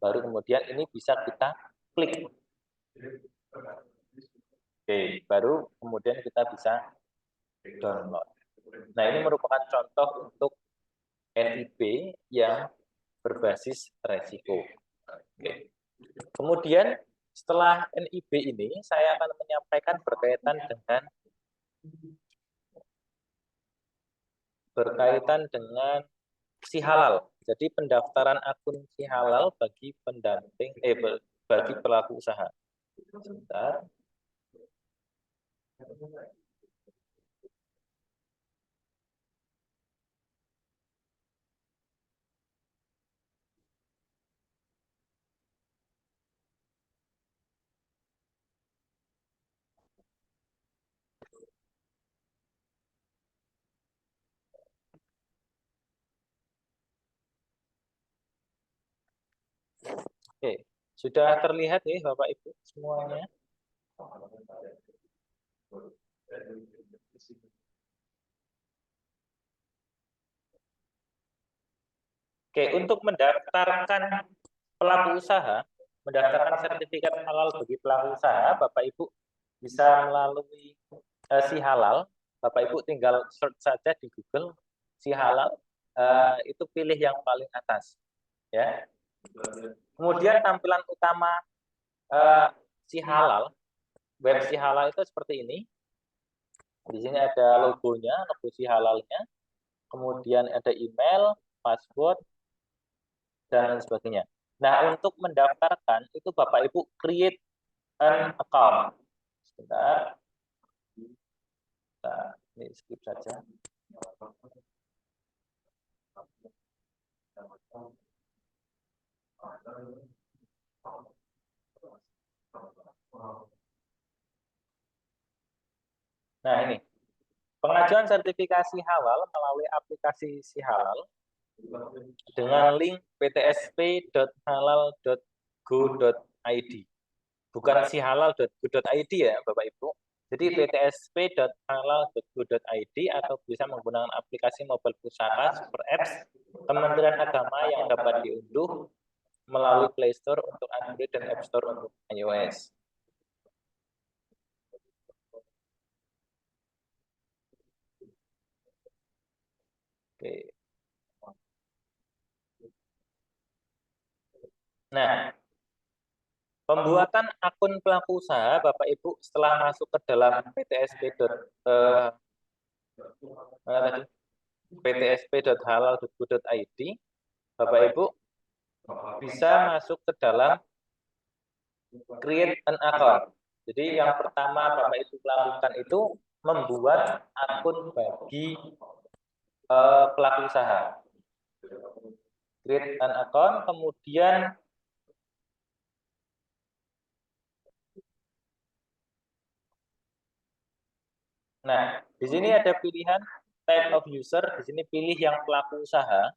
baru kemudian ini bisa kita klik. Oke, baru kemudian kita bisa download. Nah, ini merupakan contoh untuk NIB yang berbasis resiko. Oke. Kemudian setelah NIB ini, saya akan menyampaikan berkaitan dengan si halal. Jadi pendaftaran akun si halal bagi pendamping bagi pelaku usaha. Sebentar. Oke, sudah terlihat ya Bapak Ibu semuanya. Oke, untuk mendaftarkan pelaku usaha, mendaftarkan sertifikat halal bagi pelaku usaha, Bapak Ibu bisa melalui si halal. Bapak Ibu tinggal search saja di Google si halal, itu pilih yang paling atas, ya. Kemudian tampilan utama si halal, web si halal itu seperti ini. Di sini ada logonya, logo si halalnya. Kemudian ada email, password, dan lain sebagainya. Nah, untuk mendaftarkan itu Bapak Ibu create an account. Sebentar. Nah, ini skip saja. Nah, ini pengajuan sertifikasi halal melalui aplikasi si halal dengan link ptsp.halal.go.id. Bukan si halal.go.id ya, Bapak Ibu. Jadi ptsp.halal.go.id atau bisa menggunakan aplikasi mobile pusaka Super Apps Kementerian Agama yang dapat diunduh melalui Play Store untuk Android dan App Store untuk iOS. Oke. Nah, pembuatan akun pelaku usaha Bapak Ibu setelah masuk ke dalam ptsp.halal.go.id, Bapak Ibu bisa masuk ke dalam create an account. Jadi yang pertama Bapak Ibu lakukan itu membuat akun bagi pelaku usaha. Create an account, kemudian nah, di sini ada pilihan type of user, di sini pilih yang pelaku usaha,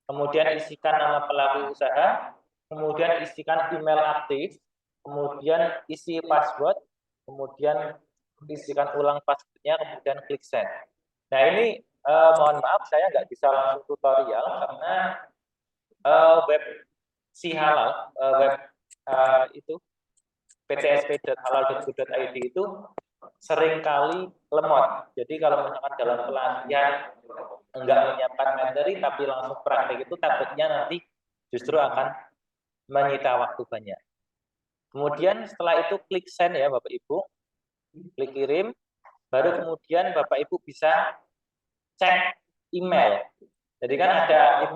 kemudian isikan nama pelaku usaha, kemudian isikan email aktif, kemudian isi password, kemudian isikan ulang passwordnya, kemudian klik send. Nah, ini mohon maaf saya nggak bisa langsung tutorial karena web si halal, web itu ptsp.halal.go.id itu seringkali lemot. Jadi kalau misalkan dalam pelatihan enggak menyiapkan materi tapi langsung praktek itu takutnya nanti justru akan menyita waktu banyak. Kemudian setelah itu klik send ya Bapak Ibu, klik kirim, baru kemudian Bapak Ibu bisa cek email. Jadi kan ada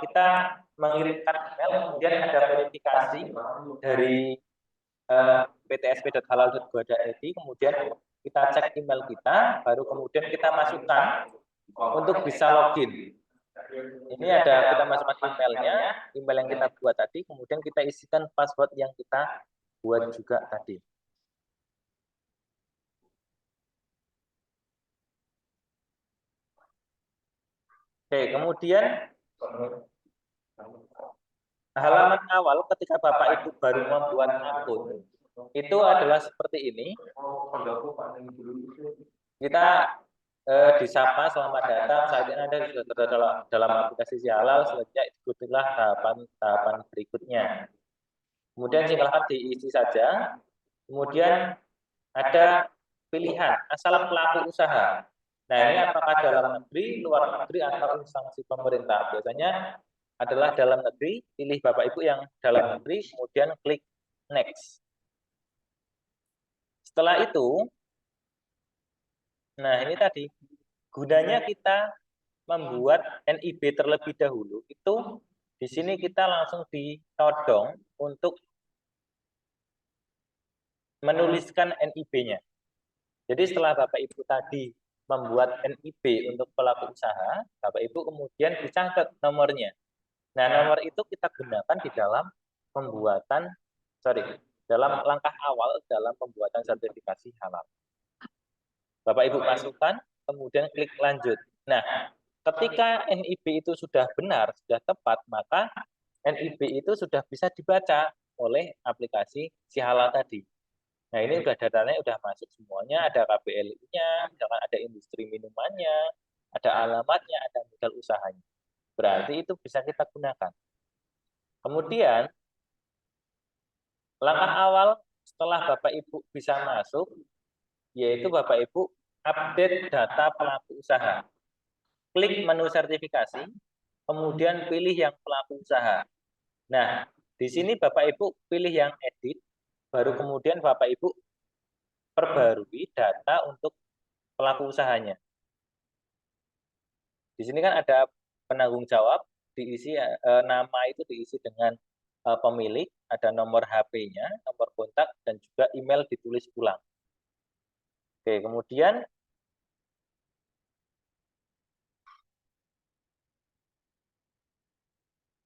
kita mengirimkan email, kemudian ada verifikasi dari ptsp.halal.go.id, kemudian kita cek email kita, baru kemudian kita masukkan untuk bisa login. Ini ada kita masukkan emailnya, email yang kita buat tadi, kemudian kita isikan password yang kita buat juga tadi. Oke, kemudian halaman awal ketika Bapak Ibu baru membuat akun itu adalah seperti ini. Kita disapa selamat datang, saat ini Anda sudah terdalam dalam aplikasi Si Halal, selanjutnya ikutilah tahapan berikutnya. Kemudian silakan diisi saja. Kemudian ada pilihan asal pelaku usaha. Nah, ini apakah dalam negeri, luar negeri, atau instansi pemerintah? Biasanya adalah dalam negeri, pilih Bapak Ibu yang dalam negeri, kemudian klik next. Setelah itu, nah ini tadi, gunanya kita membuat NIB terlebih dahulu, itu di sini kita langsung ditodong untuk menuliskan NIB-nya. Jadi setelah Bapak Ibu tadi membuat NIB untuk pelaku usaha, Bapak Ibu kemudian dicatat nomornya. Nah, nomor itu kita gunakan di dalam dalam langkah awal dalam pembuatan sertifikasi halal. Bapak Ibu masukkan, kemudian klik lanjut. Nah, ketika NIB itu sudah benar, sudah tepat, maka NIB itu sudah bisa dibaca oleh aplikasi Si Halal tadi. Nah, ini udah datanya udah masuk semuanya, ada KBLI-nya, misalkan ada industri minumannya, ada alamatnya, ada modal usahanya. Berarti itu bisa kita gunakan. Kemudian, langkah awal setelah Bapak Ibu bisa masuk, yaitu Bapak Ibu update data pelaku usaha. Klik menu sertifikasi, kemudian pilih yang pelaku usaha. Nah, di sini Bapak Ibu pilih yang edit, baru kemudian Bapak Ibu perbarui data untuk pelaku usahanya. Di sini kan ada penanggung jawab, diisi nama itu diisi dengan pemilik, ada nomor HP-nya, nomor kontak, dan juga email ditulis ulang. Oke, kemudian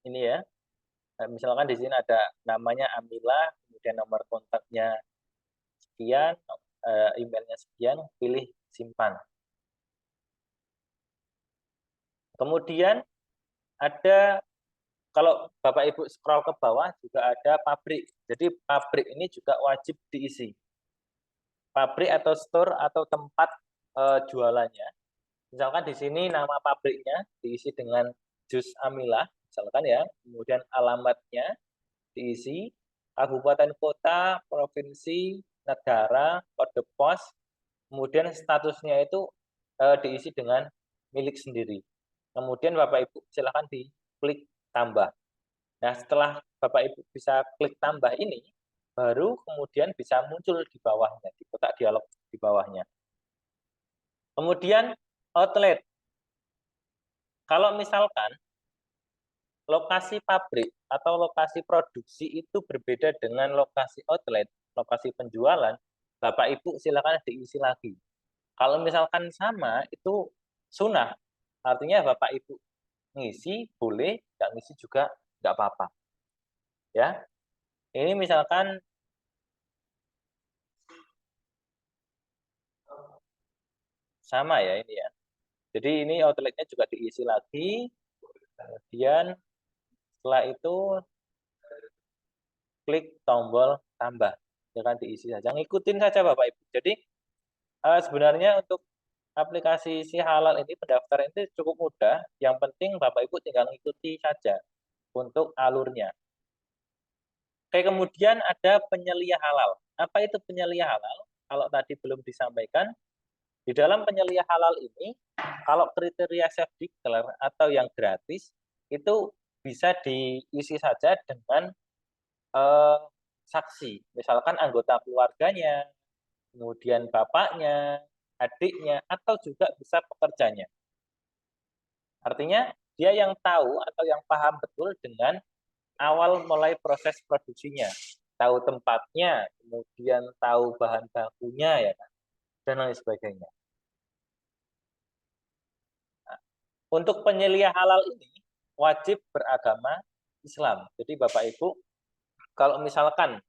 ini ya, misalkan di sini ada namanya Amila, kemudian nomor kontaknya sekian, emailnya sekian, pilih simpan. Kemudian ada, kalau Bapak Ibu scroll ke bawah juga ada pabrik. Jadi pabrik ini juga wajib diisi. Pabrik atau store atau tempat jualannya. Misalkan di sini nama pabriknya diisi dengan Jus Amila, misalkan ya. Kemudian alamatnya diisi, kabupaten kota, provinsi, negara, kode pos, kemudian statusnya itu diisi dengan milik sendiri. Kemudian Bapak Ibu silakan diklik tambah. Nah, setelah Bapak Ibu bisa klik tambah ini, baru kemudian bisa muncul di bawahnya, di kotak dialog di bawahnya. Kemudian outlet. Kalau misalkan lokasi pabrik atau lokasi produksi itu berbeda dengan lokasi outlet, lokasi penjualan, Bapak Ibu silakan diisi lagi. Kalau misalkan sama, itu sunnah. Artinya Bapak Ibu ngisi boleh, nggak ngisi juga nggak apa-apa. Ya, ini misalkan sama ya ini ya. Jadi ini outletnya juga diisi lagi. Kemudian setelah itu klik tombol tambah. Jangan diisi saja. Ngikutin saja Bapak Ibu. Jadi sebenarnya untuk aplikasi Si Halal ini pendaftaran itu cukup mudah. Yang penting Bapak Ibu tinggal ngikuti saja untuk alurnya. Oke, kemudian ada penyelia halal. Apa itu penyelia halal? Kalau tadi belum disampaikan, di dalam penyelia halal ini, kalau kriteria self declare atau yang gratis, itu bisa diisi saja dengan saksi. Misalkan anggota keluarganya, kemudian bapaknya, adiknya, atau juga bisa pekerjanya. Artinya, dia yang tahu atau yang paham betul dengan awal mulai proses produksinya. Tahu tempatnya, kemudian tahu bahan bakunya, ya kan? Dan lain sebagainya. Nah, untuk penyelia halal ini, wajib beragama Islam. Jadi Bapak Ibu, kalau misalkan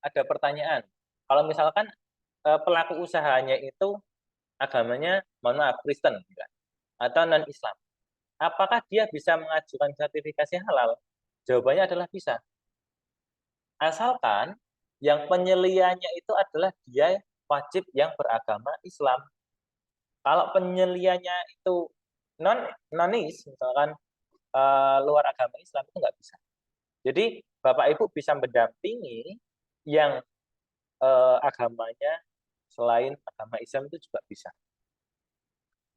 ada pertanyaan, kalau misalkan pelaku usahanya itu agamanya, mohon maaf, Kristen, ya, atau non-Islam. Apakah dia bisa mengajukan sertifikasi halal? Jawabannya adalah bisa. Asalkan yang penyelianya itu adalah dia wajib yang beragama Islam. Kalau penyelianya itu nonis, misalkan luar agama Islam, itu nggak bisa. Jadi Bapak Ibu bisa mendampingi yang agamanya selain agama Islam itu juga bisa.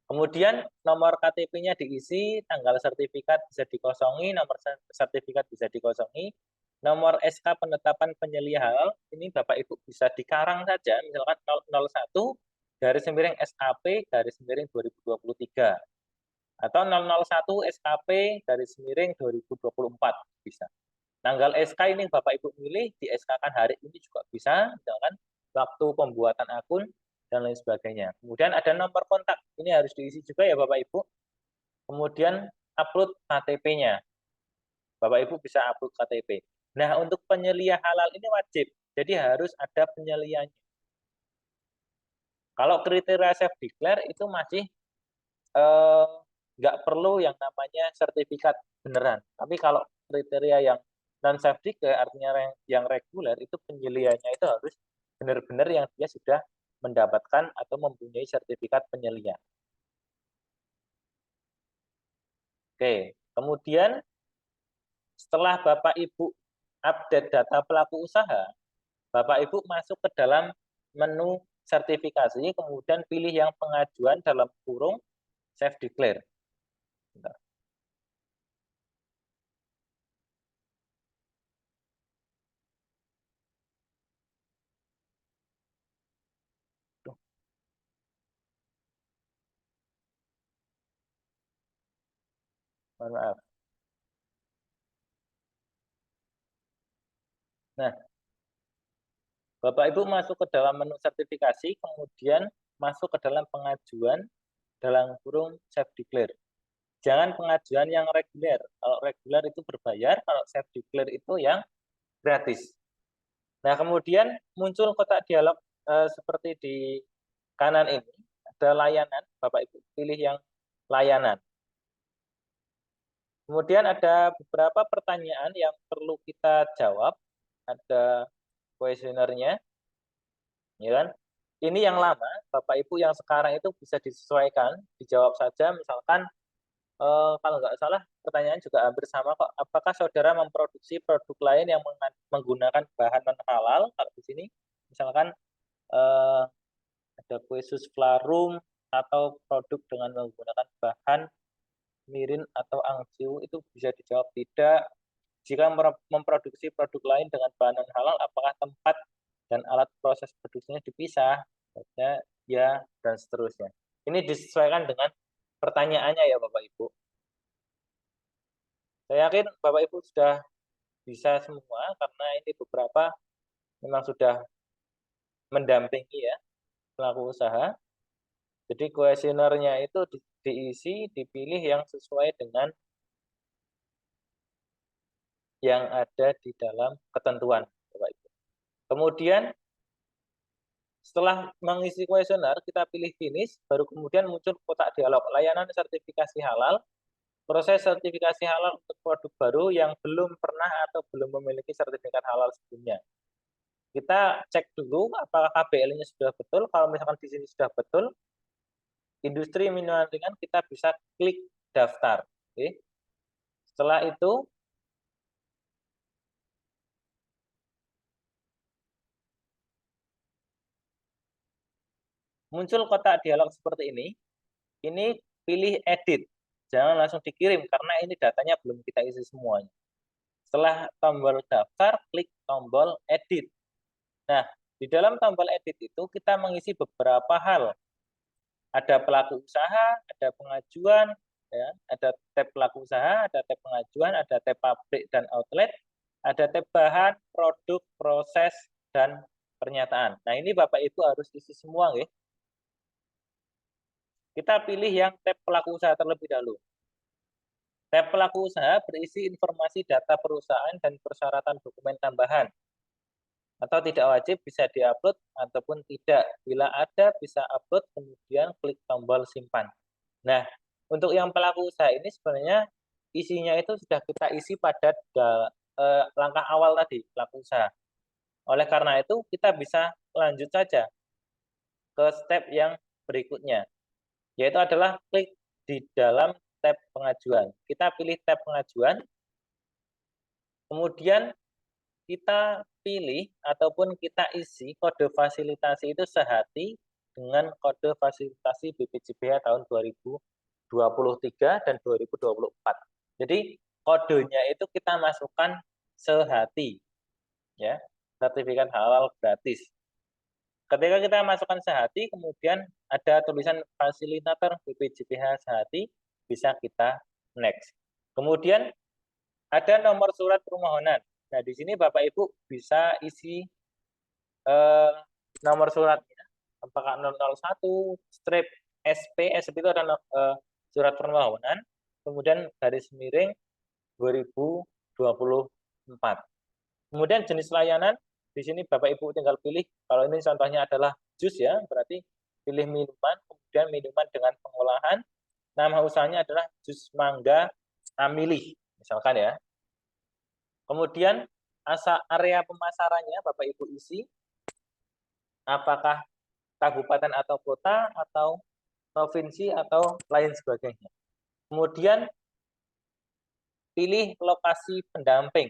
Kemudian nomor KTP-nya diisi, tanggal sertifikat bisa dikosongi, nomor sertifikat bisa dikosongi, nomor SK penetapan penyelia halal, ini Bapak Ibu bisa dikarang saja, misalkan 001 garis miring SKP garis miring 2023 atau 001 SKP garis miring 2024 bisa. Tanggal SK ini Bapak Ibu pilih, di SK-kan hari ini juga bisa, misalkan waktu pembuatan akun dan lain sebagainya. Kemudian ada nomor kontak, ini harus diisi juga ya Bapak Ibu. Kemudian upload KTP-nya. Bapak Ibu bisa upload KTP. Nah, untuk penyelia halal ini wajib, jadi harus ada penyelianya. Kalau kriteria self declare itu masih nggak perlu yang namanya sertifikat beneran. Tapi kalau kriteria yang non self declare artinya yang reguler itu penyelianya itu harus benar-benar yang dia sudah mendapatkan atau mempunyai sertifikat penyelia. Oke, kemudian setelah Bapak Ibu update data pelaku usaha, Bapak Ibu masuk ke dalam menu sertifikasi, kemudian pilih yang pengajuan dalam kurung self declare. Bentar. Mohon maaf. Nah, Bapak Ibu masuk ke dalam menu sertifikasi, kemudian masuk ke dalam pengajuan dalam kurung self declare. Jangan pengajuan yang reguler. Kalau reguler itu berbayar, kalau self declare itu yang gratis. Nah, kemudian muncul kotak dialog seperti di kanan ini, ada layanan, Bapak Ibu pilih yang layanan. Kemudian ada beberapa pertanyaan yang perlu kita jawab, ada kuesionernya, ya kan? Ini yang lama, Bapak Ibu yang sekarang itu bisa disesuaikan, dijawab saja, misalkan kalau nggak salah pertanyaan juga hampir sama kok. Apakah saudara memproduksi produk lain yang menggunakan bahan non halal? Kalau di sini, misalkan ada kue sus flarum atau produk dengan menggunakan bahan mirin atau angciu, itu bisa dijawab tidak. Jika memproduksi produk lain dengan bahan non halal, apakah tempat dan alat proses produksinya dipisah? Ya, dan seterusnya. Ini disesuaikan dengan pertanyaannya ya Bapak Ibu. Saya yakin Bapak Ibu sudah bisa semua karena ini beberapa memang sudah mendampingi ya pelaku usaha. Jadi kuesionernya itu diisi, dipilih yang sesuai dengan yang ada di dalam ketentuan Bapak Ibu. Kemudian setelah mengisi kuesioner, kita pilih finish, baru kemudian muncul kotak dialog layanan sertifikasi halal. Proses sertifikasi halal untuk produk baru yang belum pernah atau belum memiliki sertifikat halal sebelumnya. Kita cek dulu apakah KBL-nya sudah betul. Kalau misalkan di sini sudah betul, industri minuman ringan kita bisa klik daftar. Oke. Setelah itu, muncul kotak dialog seperti ini. Ini pilih edit. Jangan langsung dikirim karena ini datanya belum kita isi semuanya. Setelah tombol daftar, klik tombol edit. Nah, di dalam tombol edit itu kita mengisi beberapa hal. Ada pelaku usaha, ada pengajuan, ya, ada tab pelaku usaha, ada tab pengajuan, ada tab pabrik dan outlet, ada tab bahan, produk, proses, dan pernyataan. Nah, ini Bapak Ibu harus isi semua, ya. Kita pilih yang tab pelaku usaha terlebih dahulu. Tab pelaku usaha berisi informasi data perusahaan dan persyaratan dokumen tambahan. Atau tidak wajib bisa diupload ataupun tidak. Bila ada bisa upload, kemudian klik tombol simpan. Nah, Untuk yang pelaku usaha ini sebenarnya isinya itu sudah kita isi pada langkah awal tadi, pelaku usaha. Oleh karena itu, kita bisa lanjut saja ke step yang berikutnya, yaitu adalah klik di dalam tab pengajuan. Kita pilih tab pengajuan, kemudian kita pilih ataupun kita isi kode fasilitasi itu sehati dengan kode fasilitasi BPJPH tahun 2023 dan 2024. Jadi kodenya itu kita masukkan sehati, ya, sertifikat halal gratis. Ketika kita masukkan sehati, kemudian ada tulisan fasilitator BPJPH sehati, bisa kita next. Kemudian ada nomor surat permohonan. Nah, di sini Bapak Ibu bisa isi nomor suratnya, apakah 001 strip SP, SP itu ada surat permohonan, kemudian garis miring 2024. Kemudian jenis layanan, di sini Bapak Ibu tinggal pilih, kalau ini contohnya adalah jus ya, berarti pilih minuman, kemudian minuman dengan pengolahan, nama usahanya adalah jus mangga amilih, misalkan ya. Kemudian area pemasarannya Bapak Ibu isi, apakah kabupaten atau kota, atau provinsi, atau lain sebagainya. Kemudian pilih lokasi pendamping.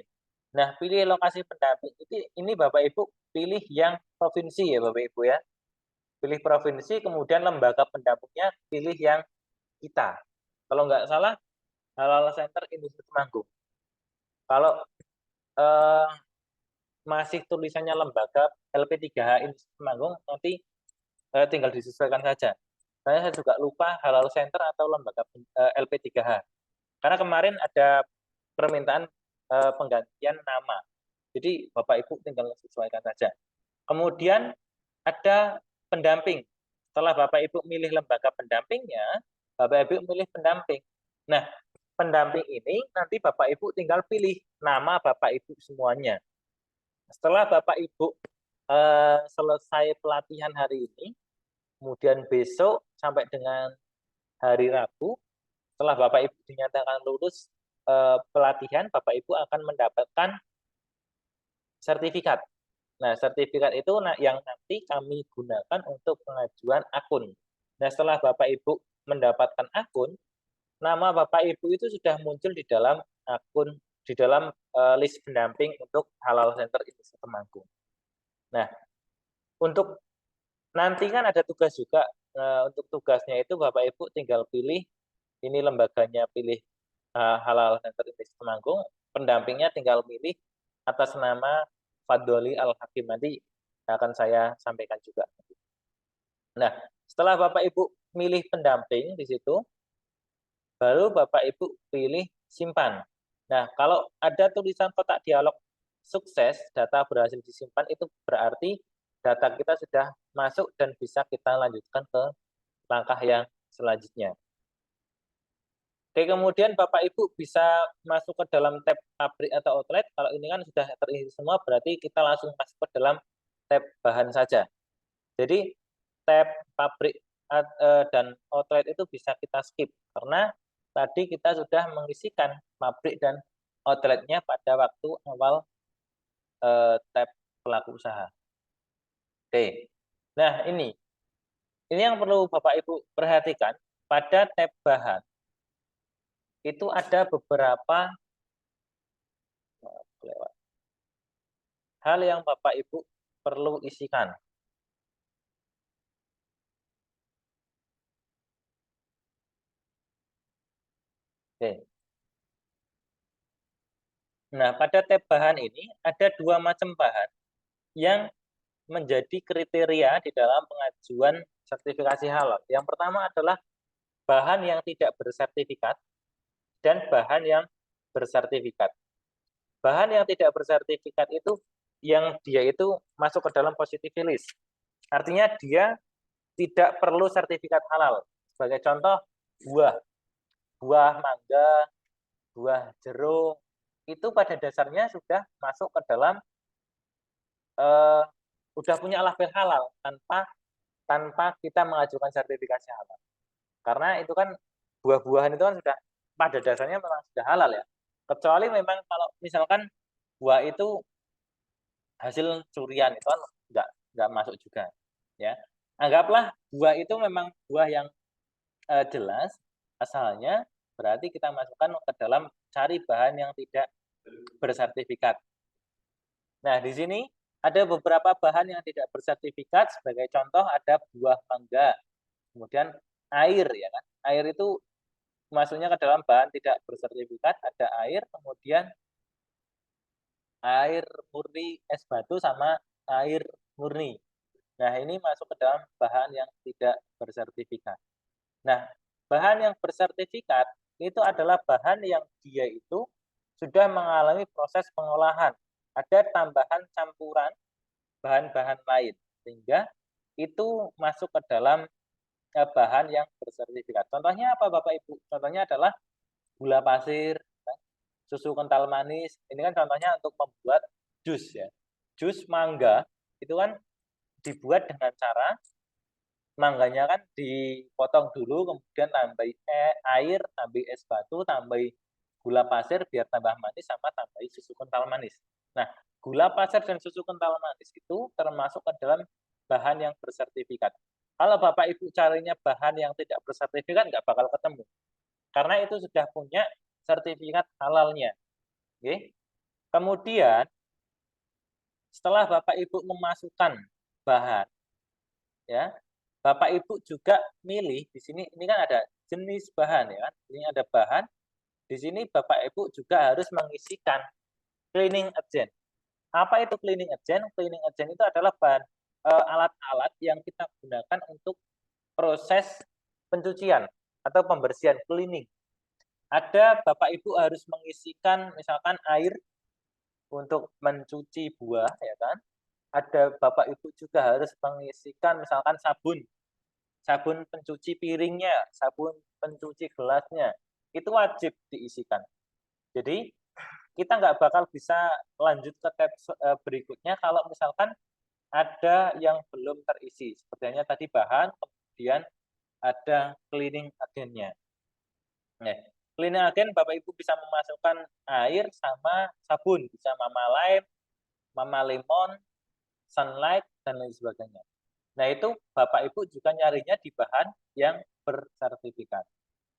Nah, pilih lokasi pendamping. Ini Bapak Ibu pilih yang provinsi ya Bapak Ibu ya. Pilih provinsi, kemudian lembaga pendampingnya pilih yang kita. Kalau nggak salah, Halal Center Industri Temanggung. Kalau masih tulisannya lembaga LP3H Industri Temanggung, nanti tinggal disesuaikan saja. Saya juga lupa Halal Center atau lembaga LP3H. Karena kemarin ada permintaan penggantian nama. Jadi Bapak Ibu tinggal sesuaikan saja. Kemudian ada pendamping. Setelah Bapak Ibu milih lembaga pendampingnya, Bapak Ibu milih pendamping. Nah, pendamping ini nanti Bapak Ibu tinggal pilih nama Bapak Ibu semuanya. Setelah Bapak Ibu selesai pelatihan hari ini, kemudian besok sampai dengan hari Rabu, setelah Bapak Ibu dinyatakan lulus pelatihan, Bapak Ibu akan mendapatkan sertifikat. Nah, sertifikat itu yang nanti kami gunakan untuk pengajuan akun. Nah, setelah Bapak Ibu mendapatkan akun, nama Bapak Ibu itu sudah muncul di dalam akun, di dalam list pendamping untuk Halal Center Industri Temanggung. Nah, untuk nanti kan ada tugas juga. Untuk tugasnya itu Bapak Ibu tinggal pilih, ini lembaganya pilih Halal Center Industri Temanggung, pendampingnya tinggal pilih atas nama Fadoli Al-Hakim, nanti akan saya sampaikan juga. Nah, setelah Bapak Ibu milih pendamping di situ, baru Bapak Ibu pilih simpan. Nah, kalau ada tulisan kotak dialog sukses, data berhasil disimpan, itu berarti data kita sudah masuk dan bisa kita lanjutkan ke langkah yang selanjutnya. Oke, kemudian Bapak Ibu bisa masuk ke dalam tab pabrik atau outlet. Kalau ini kan sudah terisi semua, berarti kita langsung masuk ke dalam tab bahan saja. Jadi tab pabrik dan outlet itu bisa kita skip, karena tadi kita sudah mengisikan pabrik dan outletnya pada waktu awal tab pelaku usaha. Oke, nah ini yang perlu Bapak Ibu perhatikan, pada tab bahan itu ada beberapa hal yang Bapak Ibu perlu isikan. Oke. Nah, pada tab bahan ini ada dua macam bahan yang menjadi kriteria di dalam pengajuan sertifikasi halal. Yang pertama adalah bahan yang tidak bersertifikat dan bahan yang bersertifikat. Bahan yang tidak bersertifikat itu yang dia itu masuk ke dalam positive list. Artinya dia tidak perlu sertifikat halal. Sebagai contoh, buah mangga, buah jeruk, itu pada dasarnya sudah masuk ke dalam sudah punya label halal tanpa kita mengajukan sertifikasi halal. Karena itu kan buah-buahan itu kan sudah pada dasarnya memang sudah halal ya. Kecuali memang kalau misalkan buah itu hasil curian itu kan nggak masuk juga ya. Anggaplah buah itu memang buah yang jelas asalnya, berarti kita masukkan ke dalam cari bahan yang tidak bersertifikat. Nah, di sini ada beberapa bahan yang tidak bersertifikat. Sebagai contoh ada buah mangga, kemudian air ya kan. Air itu masuknya ke dalam bahan tidak bersertifikat, ada air, kemudian air murni es batu sama air murni. Nah, ini masuk ke dalam bahan yang tidak bersertifikat. Nah, bahan yang bersertifikat itu adalah bahan yang dia itu sudah mengalami proses pengolahan. Ada tambahan campuran bahan-bahan lain, sehingga itu masuk ke dalam bahan yang bersertifikat. Contohnya apa Bapak Ibu? Contohnya adalah gula pasir, susu kental manis. Ini kan contohnya untuk membuat jus ya. Jus mangga itu kan dibuat dengan cara mangganya kan dipotong dulu, kemudian tambahi air, tambahi es batu, tambahi gula pasir biar tambah manis, sama tambahi susu kental manis. Nah, gula pasir dan susu kental manis itu termasuk ke dalam bahan yang bersertifikat. Kalau Bapak Ibu carinya bahan yang tidak bersertifikat, nggak bakal ketemu. Karena itu sudah punya sertifikat halalnya. Oke. Kemudian, setelah Bapak Ibu memasukkan bahan, ya, Bapak Ibu juga milih di sini, ini kan ada jenis bahan ya kan. Ini ada bahan. Di sini Bapak Ibu juga harus mengisikan cleaning agent. Apa itu cleaning agent? Cleaning agent itu adalah bahan alat-alat yang kita gunakan untuk proses pencucian atau pembersihan cleaning. Ada Bapak Ibu harus mengisikan misalkan air untuk mencuci buah ya kan. Ada Bapak Ibu juga harus mengisikan misalkan sabun pencuci piringnya, sabun pencuci gelasnya, itu wajib diisikan. Jadi kita nggak bakal bisa lanjut ke tab berikutnya kalau misalkan ada yang belum terisi. Sepertinya tadi bahan, kemudian ada cleaning agentnya. Nah, cleaning agent Bapak Ibu bisa memasukkan air sama sabun, bisa Mama Lime, Mama Lemon, Sunlight, dan lain sebagainya. Nah, itu Bapak Ibu juga nyarinya di bahan yang bersertifikat.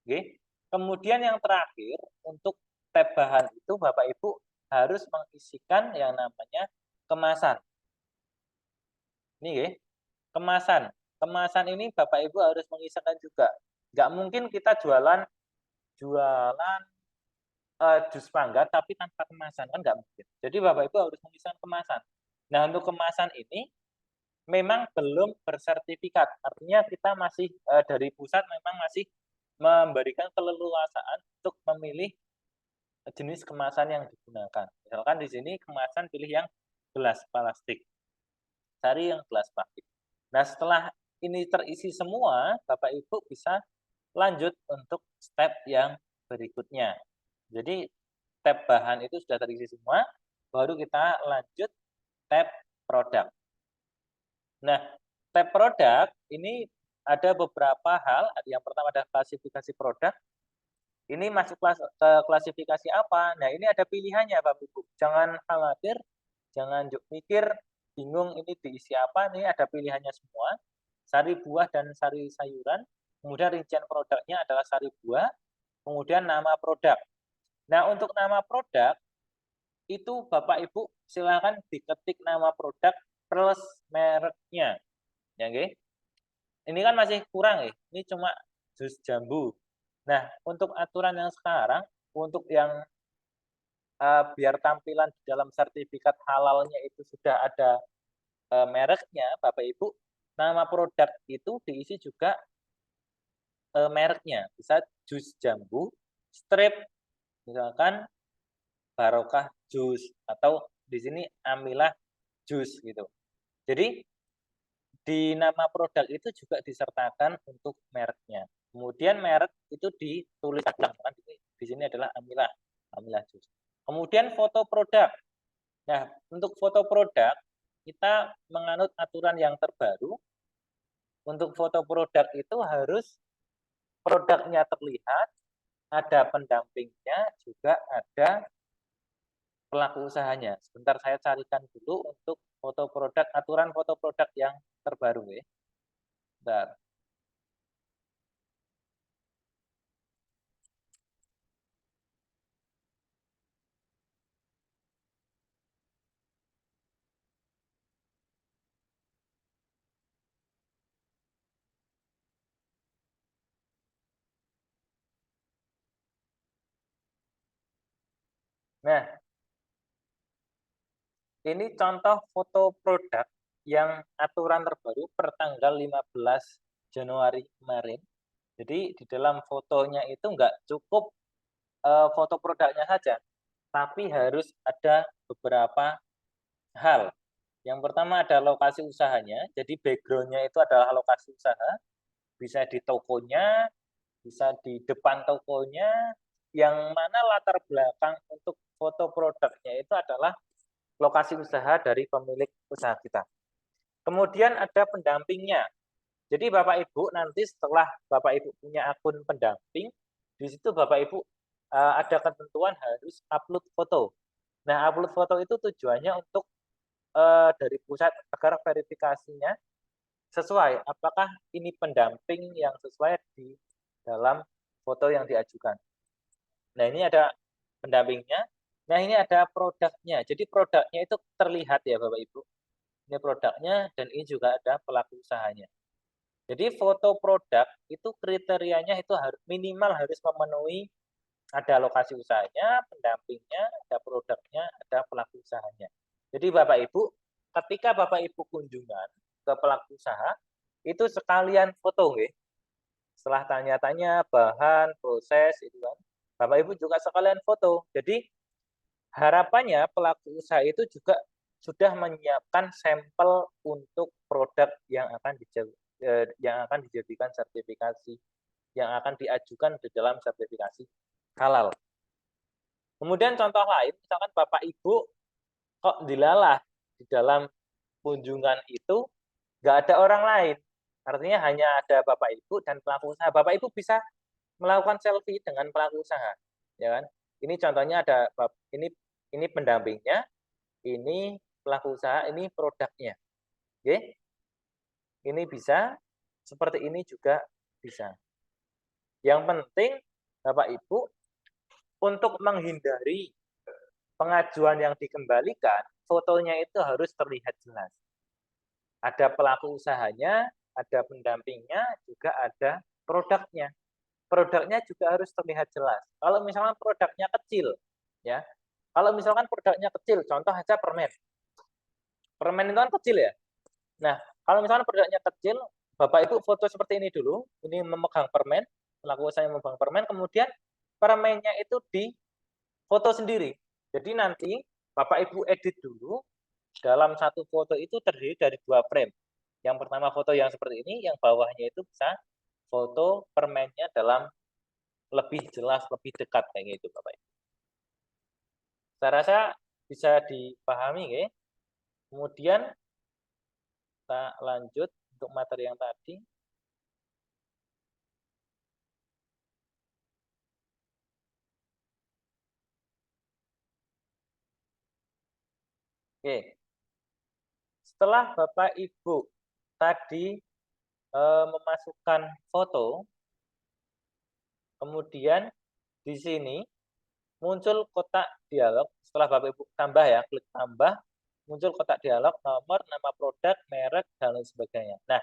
Oke. Kemudian yang terakhir, untuk tab bahan itu Bapak Ibu harus mengisikan yang namanya kemasan. Ini ya, kemasan. Kemasan ini Bapak Ibu harus mengisikan juga. Nggak mungkin kita jualan jus mangga tapi tanpa kemasan, kan nggak mungkin. Jadi Bapak Ibu harus mengisikan kemasan. Nah, untuk kemasan ini memang belum bersertifikat. Artinya kita masih dari pusat memang masih memberikan keleluasaan untuk memilih jenis kemasan yang digunakan. Misalkan di sini kemasan pilih yang gelas plastik. Cari yang gelas plastik. Nah, setelah ini terisi semua, Bapak Ibu bisa lanjut untuk step yang berikutnya. Jadi tab bahan itu sudah terisi semua, baru kita lanjut tab produk. Nah, tab produk ini ada beberapa hal. Yang pertama ada klasifikasi produk. Ini masuk ke klasifikasi apa? Nah, ini ada pilihannya, Bapak Ibu. Jangan khawatir, jangan mikir, bingung ini diisi apa. Ini ada pilihannya semua. Sari buah dan sari sayuran. Kemudian rincian produknya adalah sari buah. Kemudian nama produk. Nah, untuk nama produk, itu Bapak Ibu silakan diketik nama produk plus mereknya. Ya, okay? Ini kan masih kurang ya. Ini cuma jus jambu. Nah, untuk aturan yang sekarang, untuk yang biar tampilan di dalam sertifikat halalnya itu sudah ada mereknya, Bapak Ibu, nama produk itu diisi juga mereknya. Bisa jus jambu, strip, misalkan barokah jus, atau di sini amilah jus gitu. Jadi di nama produk itu juga disertakan untuk mereknya. Kemudian merek itu ditulis kan di sini adalah amilah jus. Kemudian foto produk. Nah, untuk foto produk kita menganut aturan yang terbaru. Untuk foto produk itu harus produknya terlihat, ada pendampingnya, juga ada pelaku usahanya. Sebentar saya carikan dulu untuk foto produk, aturan foto produk yang terbaru ya. Bentar. Nah, ini contoh foto produk yang aturan terbaru per tanggal 15 Januari kemarin. Jadi di dalam fotonya itu nggak cukup foto produknya saja, tapi harus ada beberapa hal. Yang pertama ada lokasi usahanya, jadi backgroundnya itu adalah lokasi usaha, bisa di tokonya, bisa di depan tokonya, yang mana latar belakang untuk foto produknya itu adalah lokasi usaha dari pemilik usaha kita. Kemudian ada pendampingnya. Jadi Bapak Ibu nanti setelah Bapak Ibu punya akun pendamping, di situ Bapak Ibu ada ketentuan harus upload foto. Nah, upload foto itu tujuannya untuk dari pusat agar verifikasinya sesuai. Apakah ini pendamping yang sesuai di dalam foto yang diajukan. Nah, ini ada pendampingnya. Nah, ini ada produknya. Jadi produknya itu terlihat ya Bapak Ibu. Ini produknya dan ini juga ada pelaku usahanya. Jadi foto produk itu kriterianya itu minimal harus memenuhi ada lokasi usahanya, pendampingnya, ada produknya, ada pelaku usahanya. Jadi Bapak Ibu, ketika Bapak Ibu kunjungan ke pelaku usaha, itu sekalian foto nggih. Setelah tanya-tanya bahan, proses itu kan. Bapak Ibu juga sekalian foto. Jadi harapannya pelaku usaha itu juga sudah menyiapkan sampel untuk produk yang akan dijadikan sertifikasi, yang akan diajukan di dalam sertifikasi halal. Kemudian contoh lain, misalkan Bapak Ibu kok dilalah di dalam kunjungan itu nggak ada orang lain, artinya hanya ada Bapak Ibu dan pelaku usaha. Bapak Ibu bisa melakukan selfie dengan pelaku usaha, ya kan? Ini contohnya ada ini pendampingnya, ini pelaku usaha, ini produknya. Oke? Ini bisa, seperti ini juga bisa. Yang penting Bapak Ibu untuk menghindari pengajuan yang dikembalikan, fotonya itu harus terlihat jelas. Ada pelaku usahanya, ada pendampingnya, juga ada produknya. Produknya juga harus terlihat jelas. Kalau misalkan produknya kecil, ya. Kalau misalkan produknya kecil, contoh aja permen. Permen itu kan kecil ya. Nah, kalau misalkan produknya kecil, Bapak Ibu foto seperti ini dulu. Ini memegang permen, pelaku usaha yang memegang permen, kemudian permennya itu di foto sendiri. Jadi nanti Bapak Ibu edit dulu, dalam satu foto itu terdiri dari 2 frame. Yang pertama foto yang seperti ini, yang bawahnya itu bisa foto permennya dalam lebih jelas, lebih dekat kayak gitu Bapak Ibu. Saya rasa bisa dipahami ya. Kemudian kita lanjut untuk materi yang tadi. Oke. Setelah Bapak Ibu tadi memasukkan foto, kemudian di sini muncul kotak dialog. Setelah Bapak Ibu tambah ya, klik tambah, muncul kotak dialog, nomor, nama produk, merek, dan lain sebagainya. Nah,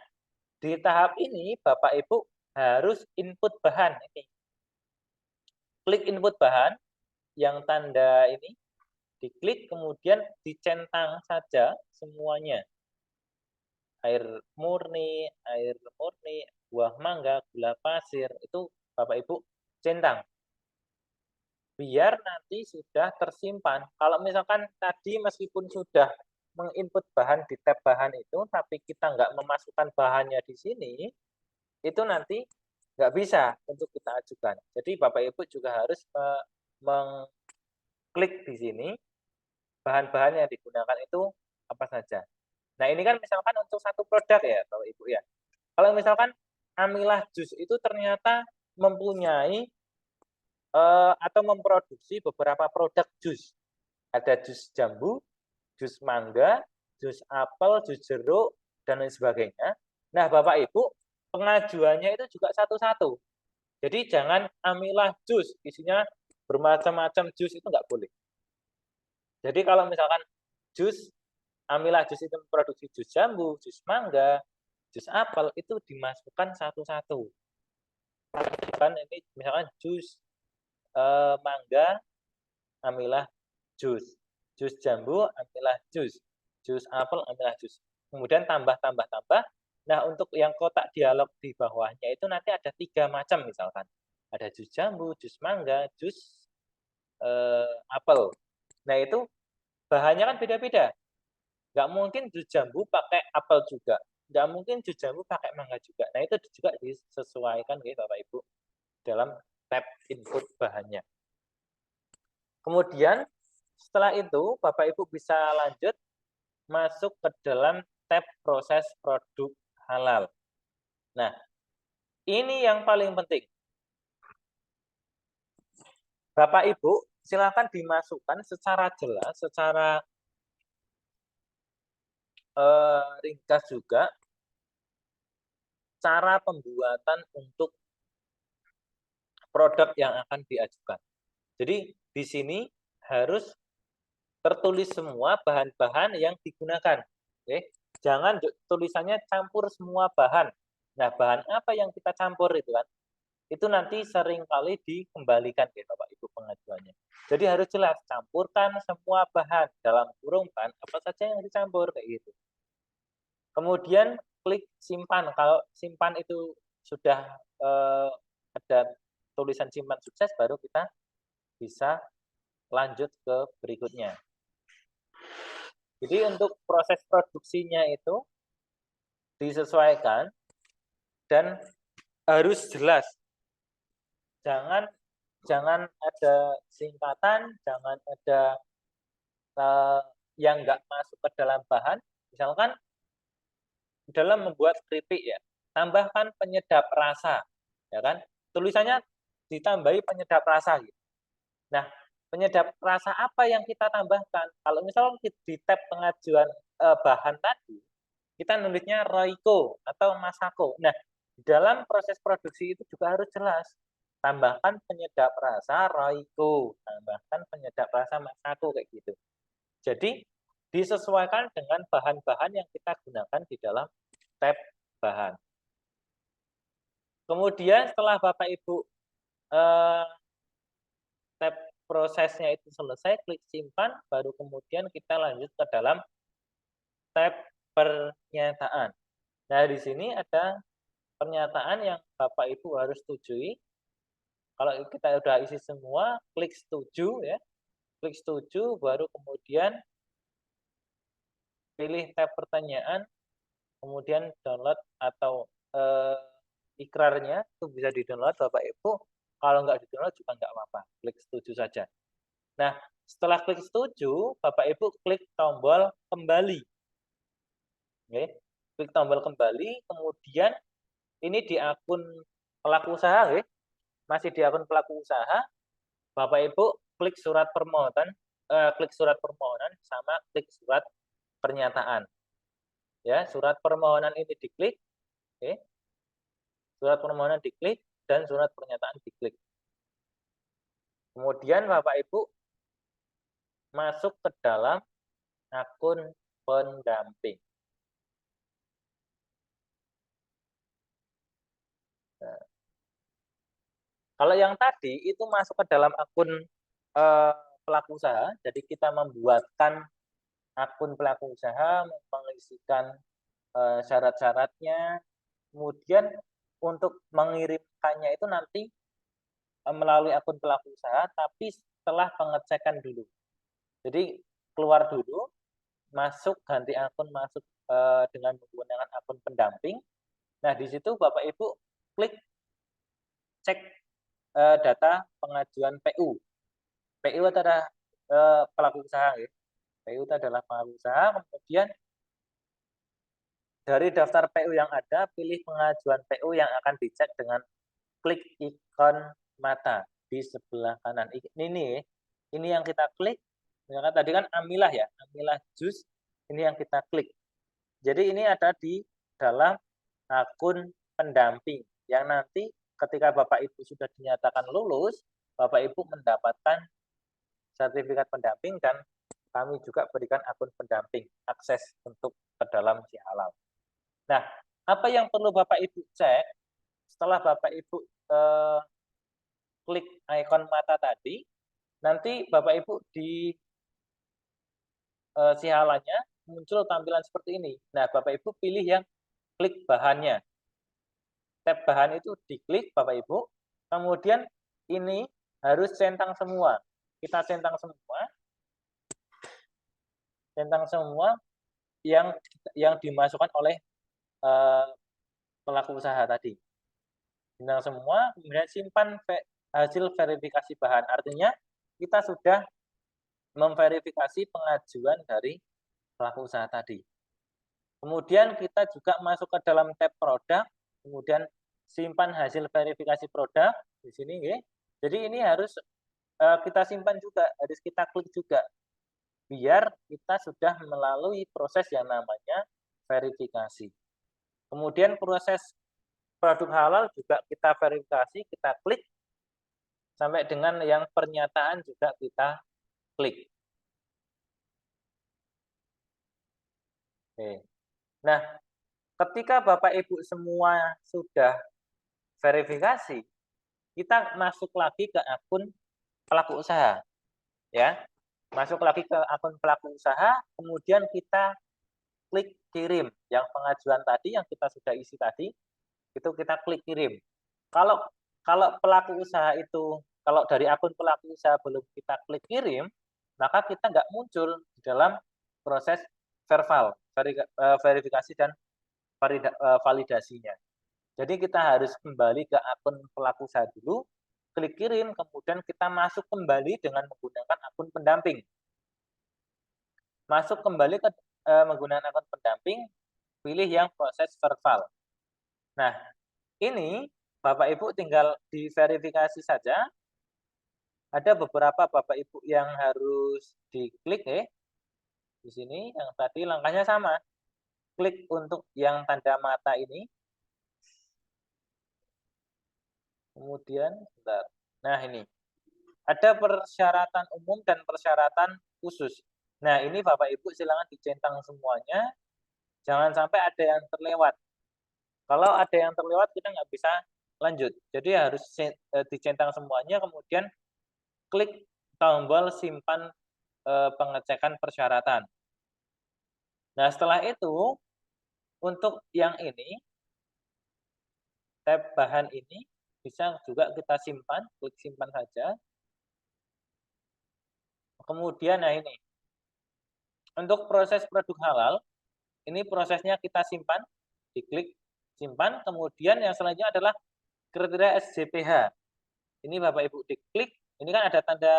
di tahap ini Bapak Ibu harus input bahan. Ini. Klik input bahan, yang tanda ini, diklik, kemudian dicentang saja semuanya. Air murni, buah mangga, gula pasir, itu Bapak Ibu centang. Biar nanti sudah tersimpan. Kalau misalkan tadi meskipun sudah menginput bahan di tab bahan itu, tapi kita nggak memasukkan bahannya di sini, itu nanti nggak bisa untuk kita ajukan. Jadi Bapak Ibu juga harus mengklik di sini, bahan-bahan yang digunakan itu apa saja. Nah ini kan misalkan untuk satu produk ya Bapak Ibu ya. Kalau misalkan Amilah Jus itu ternyata mempunyai atau memproduksi beberapa produk jus. Ada jus jambu, jus mangga, jus apel, jus jeruk, dan lain sebagainya. Nah, Bapak Ibu, pengajuannya itu juga satu-satu. Jadi jangan ambillah jus, isinya bermacam-macam jus, itu nggak boleh. Jadi kalau misalkan jus, ambillah jus itu memproduksi jus jambu, jus mangga, jus apel, itu dimasukkan satu-satu. Kan ini misalkan jus mangga, ambillah jus. Jus jambu, ambillah jus. Jus apel, ambillah jus. Kemudian tambah. Nah, untuk yang kotak dialog di bawahnya itu nanti ada 3 macam misalkan. Ada jus jambu, jus mangga, jus apel. Nah, itu bahannya kan beda-beda. Nggak mungkin jus jambu pakai apel juga. Nggak mungkin jus jambu pakai mangga juga. Nah, itu juga disesuaikan ya Bapak Ibu dalam tab input bahannya. Kemudian setelah itu Bapak Ibu bisa lanjut masuk ke dalam tab proses produk halal. Nah, ini yang paling penting. Bapak Ibu silakan dimasukkan secara jelas, secara ringkas juga cara pembuatan untuk produk yang akan diajukan. Jadi di sini harus tertulis semua bahan-bahan yang digunakan. Oke. Jangan tulisannya campur semua bahan. Nah, bahan apa yang kita campur itu kan? Itu nanti seringkali dikembalikan ya Bapak Ibu pengajuannya. Jadi harus jelas, campurkan semua bahan dalam kurung bahan apa saja yang dicampur kayak gitu. Kemudian klik simpan. Kalau simpan itu sudah ada tulisan simpan sukses, baru kita bisa lanjut ke berikutnya. Jadi untuk proses produksinya itu disesuaikan dan harus jelas. Jangan ada singkatan, jangan ada yang nggak masuk ke dalam bahan. Misalkan dalam membuat keripik ya, tambahkan penyedap rasa, ya kan? Tulisannya ditambahi penyedap rasa gitu. Nah, penyedap rasa apa yang kita tambahkan? Kalau misalnya di tab pengajuan bahan tadi, kita nulisnya Royco atau Masako. Nah, di dalam proses produksi itu juga harus jelas. Tambahkan penyedap rasa Royco, tambahkan penyedap rasa Masako kayak gitu. Jadi disesuaikan dengan bahan-bahan yang kita gunakan di dalam tab bahan. Kemudian setelah Bapak Ibu tab prosesnya itu selesai, klik simpan, baru kemudian kita lanjut ke dalam tab pernyataan. Nah, di sini ada pernyataan yang Bapak Ibu harus setujui. Kalau kita sudah isi semua, klik setuju ya. Klik setuju, baru kemudian pilih tab pertanyaan, kemudian download atau ikrarnya itu bisa di-download Bapak Ibu. Kalau nggak di-download juga nggak apa-apa, klik setuju saja. Nah, setelah klik setuju, Bapak Ibu klik tombol kembali. Oke. Klik tombol kembali, kemudian ini di akun pelaku usaha, ya. Masih di akun pelaku usaha, Bapak Ibu klik surat permohonan, sama klik surat pernyataan. Ya, surat permohonan ini diklik, oke. Surat permohonan diklik dan surat pernyataan diklik. Kemudian Bapak Ibu masuk ke dalam akun pendamping. Nah, kalau yang tadi itu masuk ke dalam akun pelaku usaha, jadi kita membuatkan akun pelaku usaha, mengisikan syarat-syaratnya, kemudian untuk mengirimkannya itu nanti melalui akun pelaku usaha, tapi setelah pengecekan dulu. Jadi keluar dulu, masuk ganti akun, masuk dengan menggunakan akun pendamping. Nah, di situ Bapak Ibu klik cek data pengajuan PU. PU adalah pelaku usaha, ya. PU itu adalah pelaku usaha. Kemudian dari daftar PU yang ada, pilih pengajuan PU yang akan dicek dengan klik ikon mata di sebelah kanan. Ini yang kita klik. Misalkan tadi kan Amilah ya, Amilah Jus, ini yang kita klik. Jadi ini ada di dalam akun pendamping yang nanti ketika Bapak Ibu sudah dinyatakan lulus, Bapak Ibu mendapatkan sertifikat pendamping dan kami juga berikan akun pendamping, akses untuk ke dalam Si Halal. Nah, apa yang perlu Bapak Ibu cek setelah Bapak Ibu klik ikon mata tadi, nanti Bapak Ibu di Si Halalnya muncul tampilan seperti ini. Nah, Bapak Ibu pilih yang klik bahannya. Tab bahan itu diklik Bapak Ibu, kemudian ini harus centang semua. Kita centang semua yang dimasukkan oleh pelaku usaha tadi. Centang semua, kemudian simpan hasil verifikasi bahan. Artinya kita sudah memverifikasi pengajuan dari pelaku usaha tadi. Kemudian kita juga masuk ke dalam tab produk, kemudian simpan hasil verifikasi produk di sini, ya. Jadi ini harus kita simpan juga, harus kita klik juga, biar kita sudah melalui proses yang namanya verifikasi. Kemudian proses produk halal juga kita verifikasi, kita klik, sampai dengan yang pernyataan juga kita klik. Oke. Nah, ketika Bapak Ibu semua sudah verifikasi, kita masuk lagi ke akun pelaku usaha. Ya. Masuk lagi ke akun pelaku usaha, kemudian kita klik kirim. Yang pengajuan tadi yang kita sudah isi tadi, itu kita klik kirim. Kalau pelaku usaha itu, kalau dari akun pelaku usaha belum kita klik kirim, maka kita nggak muncul di dalam proses verifikasi dan validasinya. Jadi kita harus kembali ke akun pelaku usaha dulu, klik kirim, kemudian kita masuk kembali dengan menggunakan akun pendamping. Masuk kembali ke menggunakan akun pendamping, pilih yang proses verbal. Nah, ini Bapak Ibu tinggal diverifikasi saja. Ada beberapa Bapak Ibu yang harus diklik, ya. Di sini yang tadi langkahnya sama. Klik untuk yang tanda mata ini. Kemudian, bentar. Nah ini. Ada persyaratan umum dan persyaratan khusus. Nah ini Bapak Ibu silakan dicentang semuanya. Jangan sampai ada yang terlewat. Kalau ada yang terlewat kita nggak bisa lanjut. Jadi harus dicentang semuanya, kemudian klik tombol simpan pengecekan persyaratan. Nah setelah itu, untuk yang ini, tab bahan ini bisa juga kita simpan, klik simpan saja. Kemudian nah ini, untuk proses produk halal, ini prosesnya kita simpan, diklik simpan, kemudian yang selanjutnya adalah kriteria SJPH. Ini Bapak Ibu diklik, ini kan ada tanda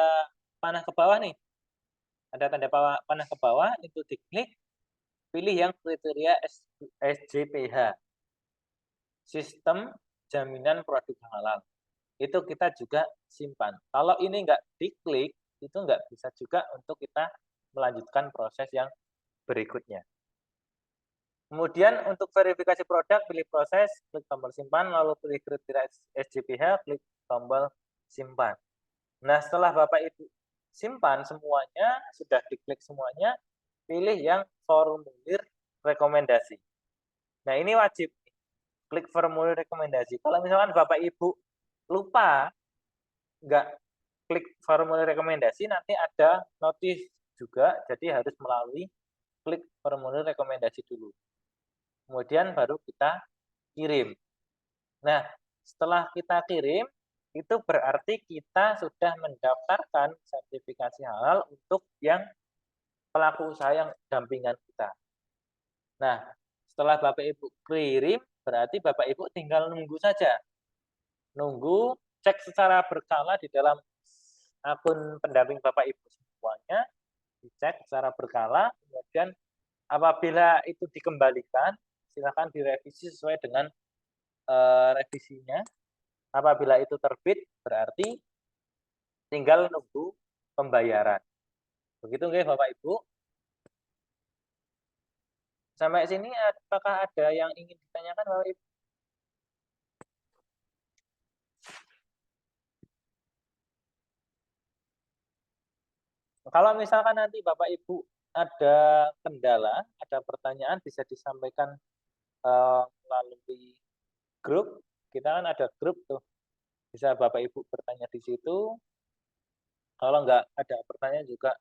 panah ke bawah nih. Ada tanda panah ke bawah, itu diklik, pilih yang kriteria SJPH. Sistem Jaminan Produk Halal. Itu kita juga simpan. Kalau ini nggak diklik, itu nggak bisa juga untuk kita melanjutkan proses yang berikutnya. Kemudian untuk verifikasi produk, pilih proses, klik tombol simpan, lalu pilih kriteria SJPH, klik tombol simpan. Nah, setelah Bapak Ibu simpan semuanya, sudah diklik semuanya, pilih yang formulir rekomendasi. Nah, ini wajib, klik formulir rekomendasi. Kalau misalkan Bapak Ibu lupa, nggak klik formulir rekomendasi, nanti ada notif juga, jadi harus melalui klik formulir rekomendasi dulu. Kemudian baru kita kirim. Nah, setelah kita kirim, itu berarti kita sudah mendaftarkan sertifikasi halal untuk yang pelaku usaha yang dampingan kita. Nah, setelah Bapak Ibu kirim, berarti Bapak Ibu tinggal nunggu saja. Nunggu, cek secara berkala di dalam akun pendamping Bapak Ibu semuanya, dicek secara berkala, kemudian apabila itu dikembalikan, silakan direvisi sesuai dengan revisinya. Apabila itu terbit, berarti tinggal nunggu pembayaran. Begitu nggih Bapak Ibu? Sampai sini apakah ada yang ingin ditanyakan Bapak Ibu? Kalau misalkan nanti Bapak Ibu ada kendala, ada pertanyaan bisa disampaikan melalui grup. Kita kan ada grup tuh. Bisa Bapak Ibu bertanya di situ. Kalau nggak ada pertanyaan juga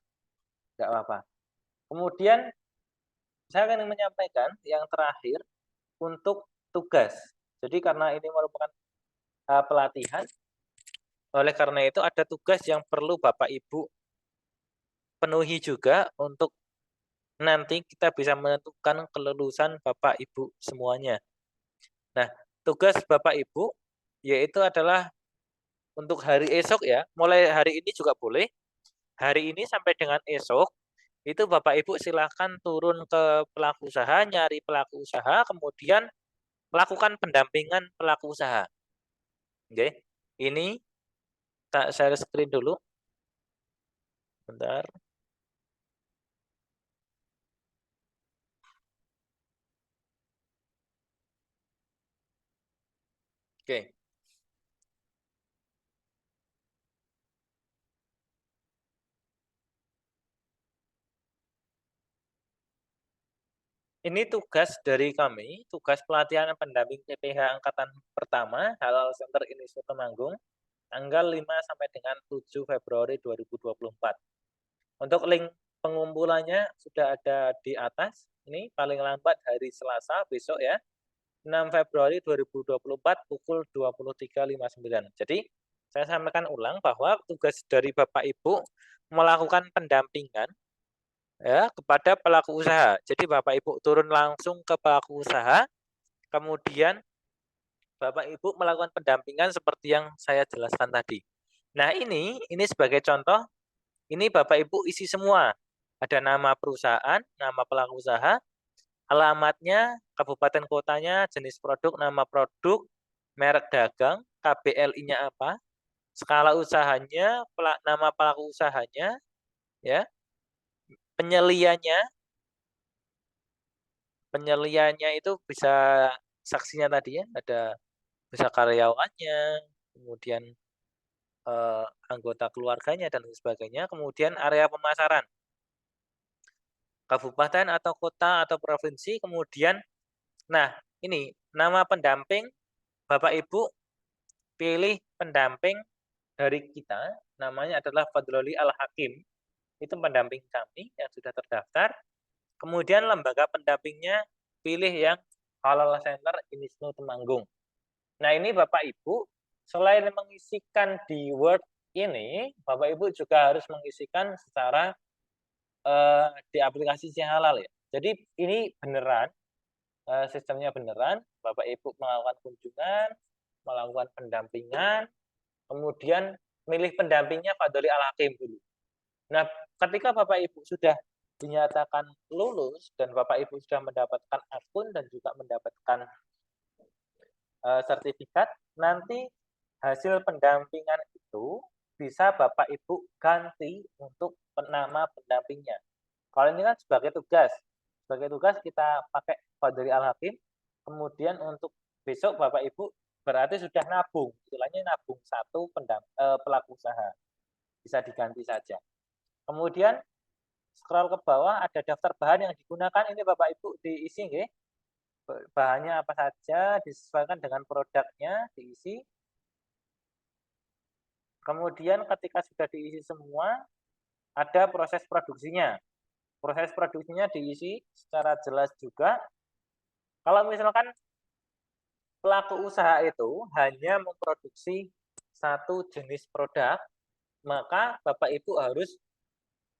nggak apa-apa. Kemudian saya akan menyampaikan yang terakhir untuk tugas. Jadi karena ini merupakan pelatihan, oleh karena itu ada tugas yang perlu Bapak Ibu penuhi juga untuk nanti kita bisa menentukan kelulusan Bapak Ibu semuanya. Nah, tugas Bapak Ibu yaitu adalah untuk hari esok ya, mulai hari ini juga boleh. Hari ini sampai dengan esok itu Bapak Ibu silahkan turun ke pelaku usaha, nyari pelaku usaha, kemudian melakukan pendampingan pelaku usaha. Oke, ini tak share screen dulu. Bentar. Oke. Ini tugas dari kami, tugas pelatihan pendamping PPH Angkatan Pertama, Halal Center Institut Temanggung, tanggal 5 sampai dengan 7 Februari 2024. Untuk link pengumpulannya sudah ada di atas, ini paling lambat hari Selasa besok ya, 6 Februari 2024 pukul 23.59. Jadi, saya sampaikan ulang bahwa tugas dari Bapak Ibu melakukan pendampingan ya kepada pelaku usaha. Jadi Bapak Ibu turun langsung ke pelaku usaha, kemudian Bapak Ibu melakukan pendampingan seperti yang saya jelaskan tadi. Nah, ini sebagai contoh, ini Bapak Ibu isi semua. Ada nama perusahaan, nama pelaku usaha, alamatnya, kabupaten kotanya, jenis produk, nama produk, merek dagang, KBLI-nya apa, skala usahanya, nama pelaku usahanya, ya, penyeliannya itu bisa saksinya tadi ya, ada bisa karyawannya, kemudian anggota keluarganya dan sebagainya, kemudian area pemasaran, kabupaten atau kota atau provinsi, kemudian, nah ini nama pendamping, Bapak Ibu pilih pendamping dari kita, namanya adalah Fadloli Al-Hakim, itu pendamping kami yang sudah terdaftar. Kemudian lembaga pendampingnya pilih yang Halal Center Institut Temanggung. Nah, ini Bapak Ibu selain mengisikan di Word ini, Bapak Ibu juga harus mengisikan secara di aplikasi Si Halal ya. Jadi ini beneran sistemnya beneran, Bapak Ibu melakukan kunjungan, melakukan pendampingan, kemudian milih pendampingnya Fadloli Al-Hakim dulu. Nah, ketika Bapak Ibu sudah dinyatakan lulus dan Bapak Ibu sudah mendapatkan akun dan juga mendapatkan sertifikat, nanti hasil pendampingan itu bisa Bapak Ibu ganti untuk nama pendampingnya. Kalau ini kan sebagai tugas kita pakai Fadloli Al-Hakim, kemudian untuk besok Bapak Ibu berarti sudah nabung, istilahnya nabung satu pelaku usaha, bisa diganti saja. Kemudian scroll ke bawah ada daftar bahan yang digunakan, ini Bapak Ibu diisi nggih. Bahannya apa saja disesuaikan dengan produknya diisi. Kemudian ketika sudah diisi semua, ada proses produksinya. Proses produksinya diisi secara jelas juga. Kalau misalkan pelaku usaha itu hanya memproduksi satu jenis produk, maka Bapak Ibu harus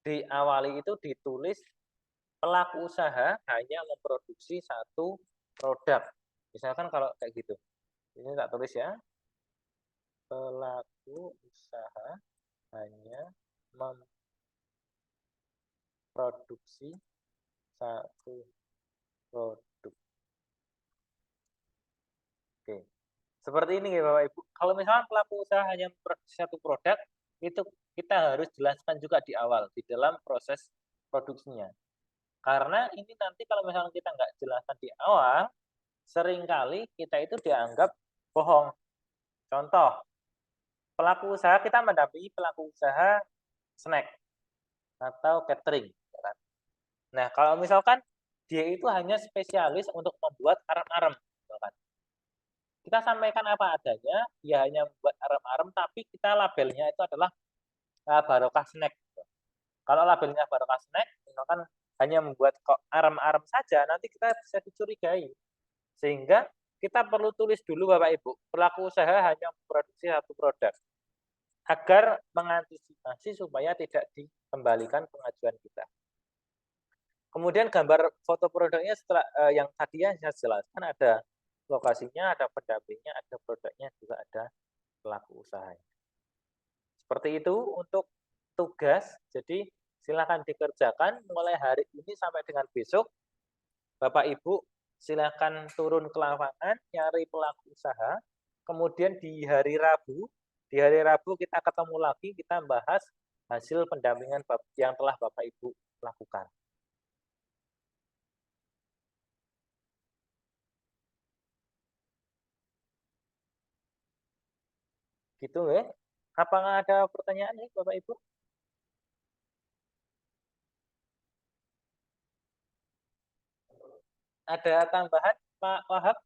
diawali itu ditulis pelaku usaha hanya memproduksi satu produk. Misalkan kalau kayak gitu. Ini tak tulis ya. Pelaku usaha hanya memproduksi satu produk. Oke. Seperti ini ya Bapak Ibu. Kalau misalkan pelaku usaha hanya memproduksi satu produk, itu kita harus jelaskan juga di awal, di dalam proses produksinya. Karena ini nanti kalau misalkan kita nggak jelaskan di awal, seringkali kita itu dianggap bohong. Contoh, pelaku usaha kita mendampingi pelaku usaha snack atau catering. Ya kan? Nah, kalau misalkan dia itu hanya spesialis untuk membuat arem-arem, gitu kan. Kita sampaikan apa adanya, dia hanya membuat arem-arem, tapi kita labelnya itu adalah barokah snack. Kalau labelnya barokah snack, misalkan hanya membuat kok arem-arem saja, nanti kita bisa dicurigai. Sehingga kita perlu tulis dulu Bapak Ibu, pelaku usaha hanya memproduksi satu produk, agar mengantisipasi supaya tidak dikembalikan pengajuan kita. Kemudian gambar foto produknya setelah yang tadi yang saya jelaskan, ada lokasinya, ada pendampingnya, ada produknya, juga ada pelaku usahanya. Seperti itu untuk tugas. Jadi silakan dikerjakan mulai hari ini sampai dengan besok. Bapak Ibu silakan turun ke lapangan nyari pelaku usaha. Kemudian di hari Rabu kita ketemu lagi, kita bahas hasil pendampingan yang telah Bapak Ibu lakukan. Gitu ya. Apakah ada pertanyaan nih Bapak Ibu? Ada tambahan Pak Wahab?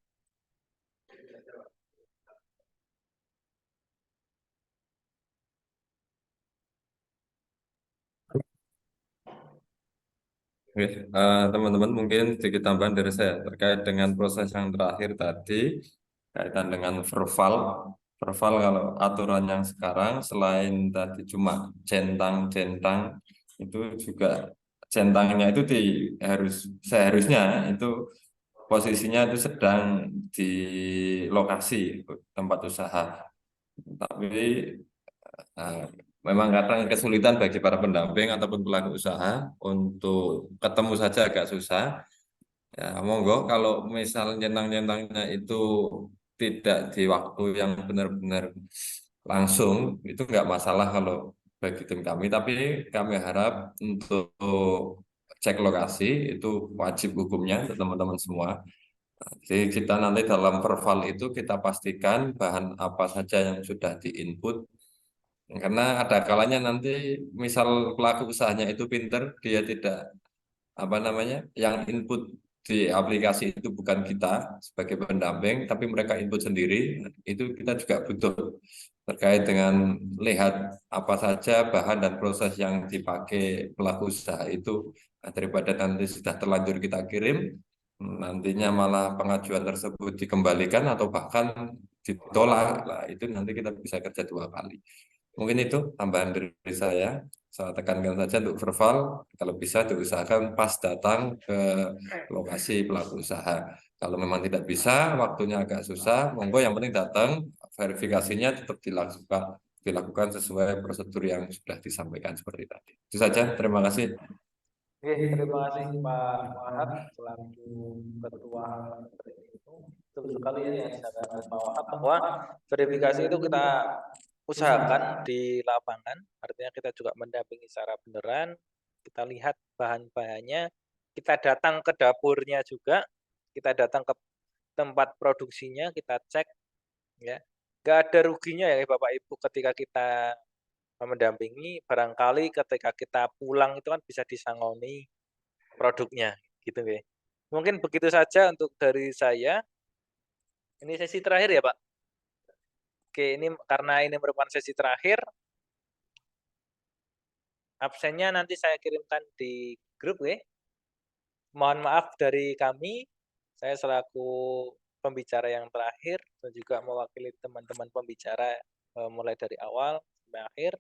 Oke, teman-teman mungkin sedikit tambahan dari saya terkait dengan proses yang terakhir tadi kaitan dengan verbal. Verbal kalau aturan yang sekarang selain tadi cuma centang-centang itu juga centangnya itu harus seharusnya itu posisinya itu sedang di lokasi tempat usaha. Tapi Nah, memang kadang kesulitan bagi para pendamping ataupun pelaku usaha untuk ketemu saja agak susah. Ya, monggo kalau misal nyentang-nyentangnya itu tidak di waktu yang benar-benar langsung, itu nggak masalah kalau bagi tim kami. Tapi kami harap untuk cek lokasi itu wajib hukumnya untuk teman-teman semua. Jadi kita nanti dalam verbal itu kita pastikan bahan apa saja yang sudah diinput karena ada kalanya nanti misal pelaku usahanya itu pinter, dia tidak apa namanya, yang input di aplikasi itu bukan kita sebagai pendamping, tapi mereka input sendiri. Itu kita juga butuh terkait dengan lihat apa saja bahan dan proses yang dipakai pelaku usaha itu. Nah, daripada nanti sudah terlanjur kita kirim, nantinya malah pengajuan tersebut dikembalikan atau bahkan ditolak. Nah, itu nanti kita bisa kerja dua kali. Mungkin itu tambahan dari saya. Saya tekankan saja untuk verbal, kalau bisa diusahakan pas datang ke lokasi pelaku usaha. Kalau memang tidak bisa, waktunya agak susah, monggo yang penting datang, verifikasinya tetap dilakukan sesuai prosedur yang sudah disampaikan seperti tadi. Itu saja, terima kasih. Oke, terima kasih Pak Wahab selaku Ketua Catering itu. Betul sekali ya yang disampaikan Pak Wahab bahwa verifikasi itu kita usahakan di lapangan, artinya kita juga mendampingi secara beneran, kita lihat bahan-bahannya, kita datang ke dapurnya juga, kita datang ke tempat produksinya, kita cek, ya. Nggak ada ruginya ya Bapak Ibu ketika kita mendampingi, barangkali ketika kita pulang itu kan bisa disangoni produknya, gitu ya. Mungkin begitu saja untuk dari saya. Ini sesi terakhir ya Pak. Oke, ini karena ini merupakan sesi terakhir, absennya nanti saya kirimkan di grup ya. Mohon maaf dari kami, saya selaku pembicara yang terakhir dan juga mewakili teman-teman pembicara mulai dari awal sampai akhir.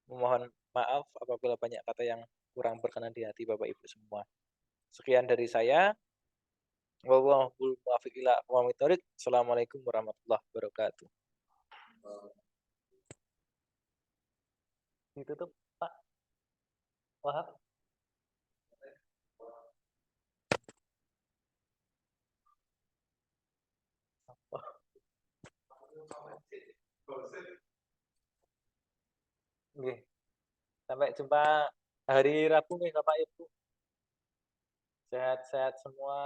Mohon maaf apabila banyak kata yang kurang berkenan di hati Bapak Ibu semua. Sekian dari saya. Assalamualaikum warahmatullahi wabarakatuh. Ditutup Pak Wahab. Oke. Sampai jumpa hari Rabu nih Bapak Ibu. Sehat-sehat semua.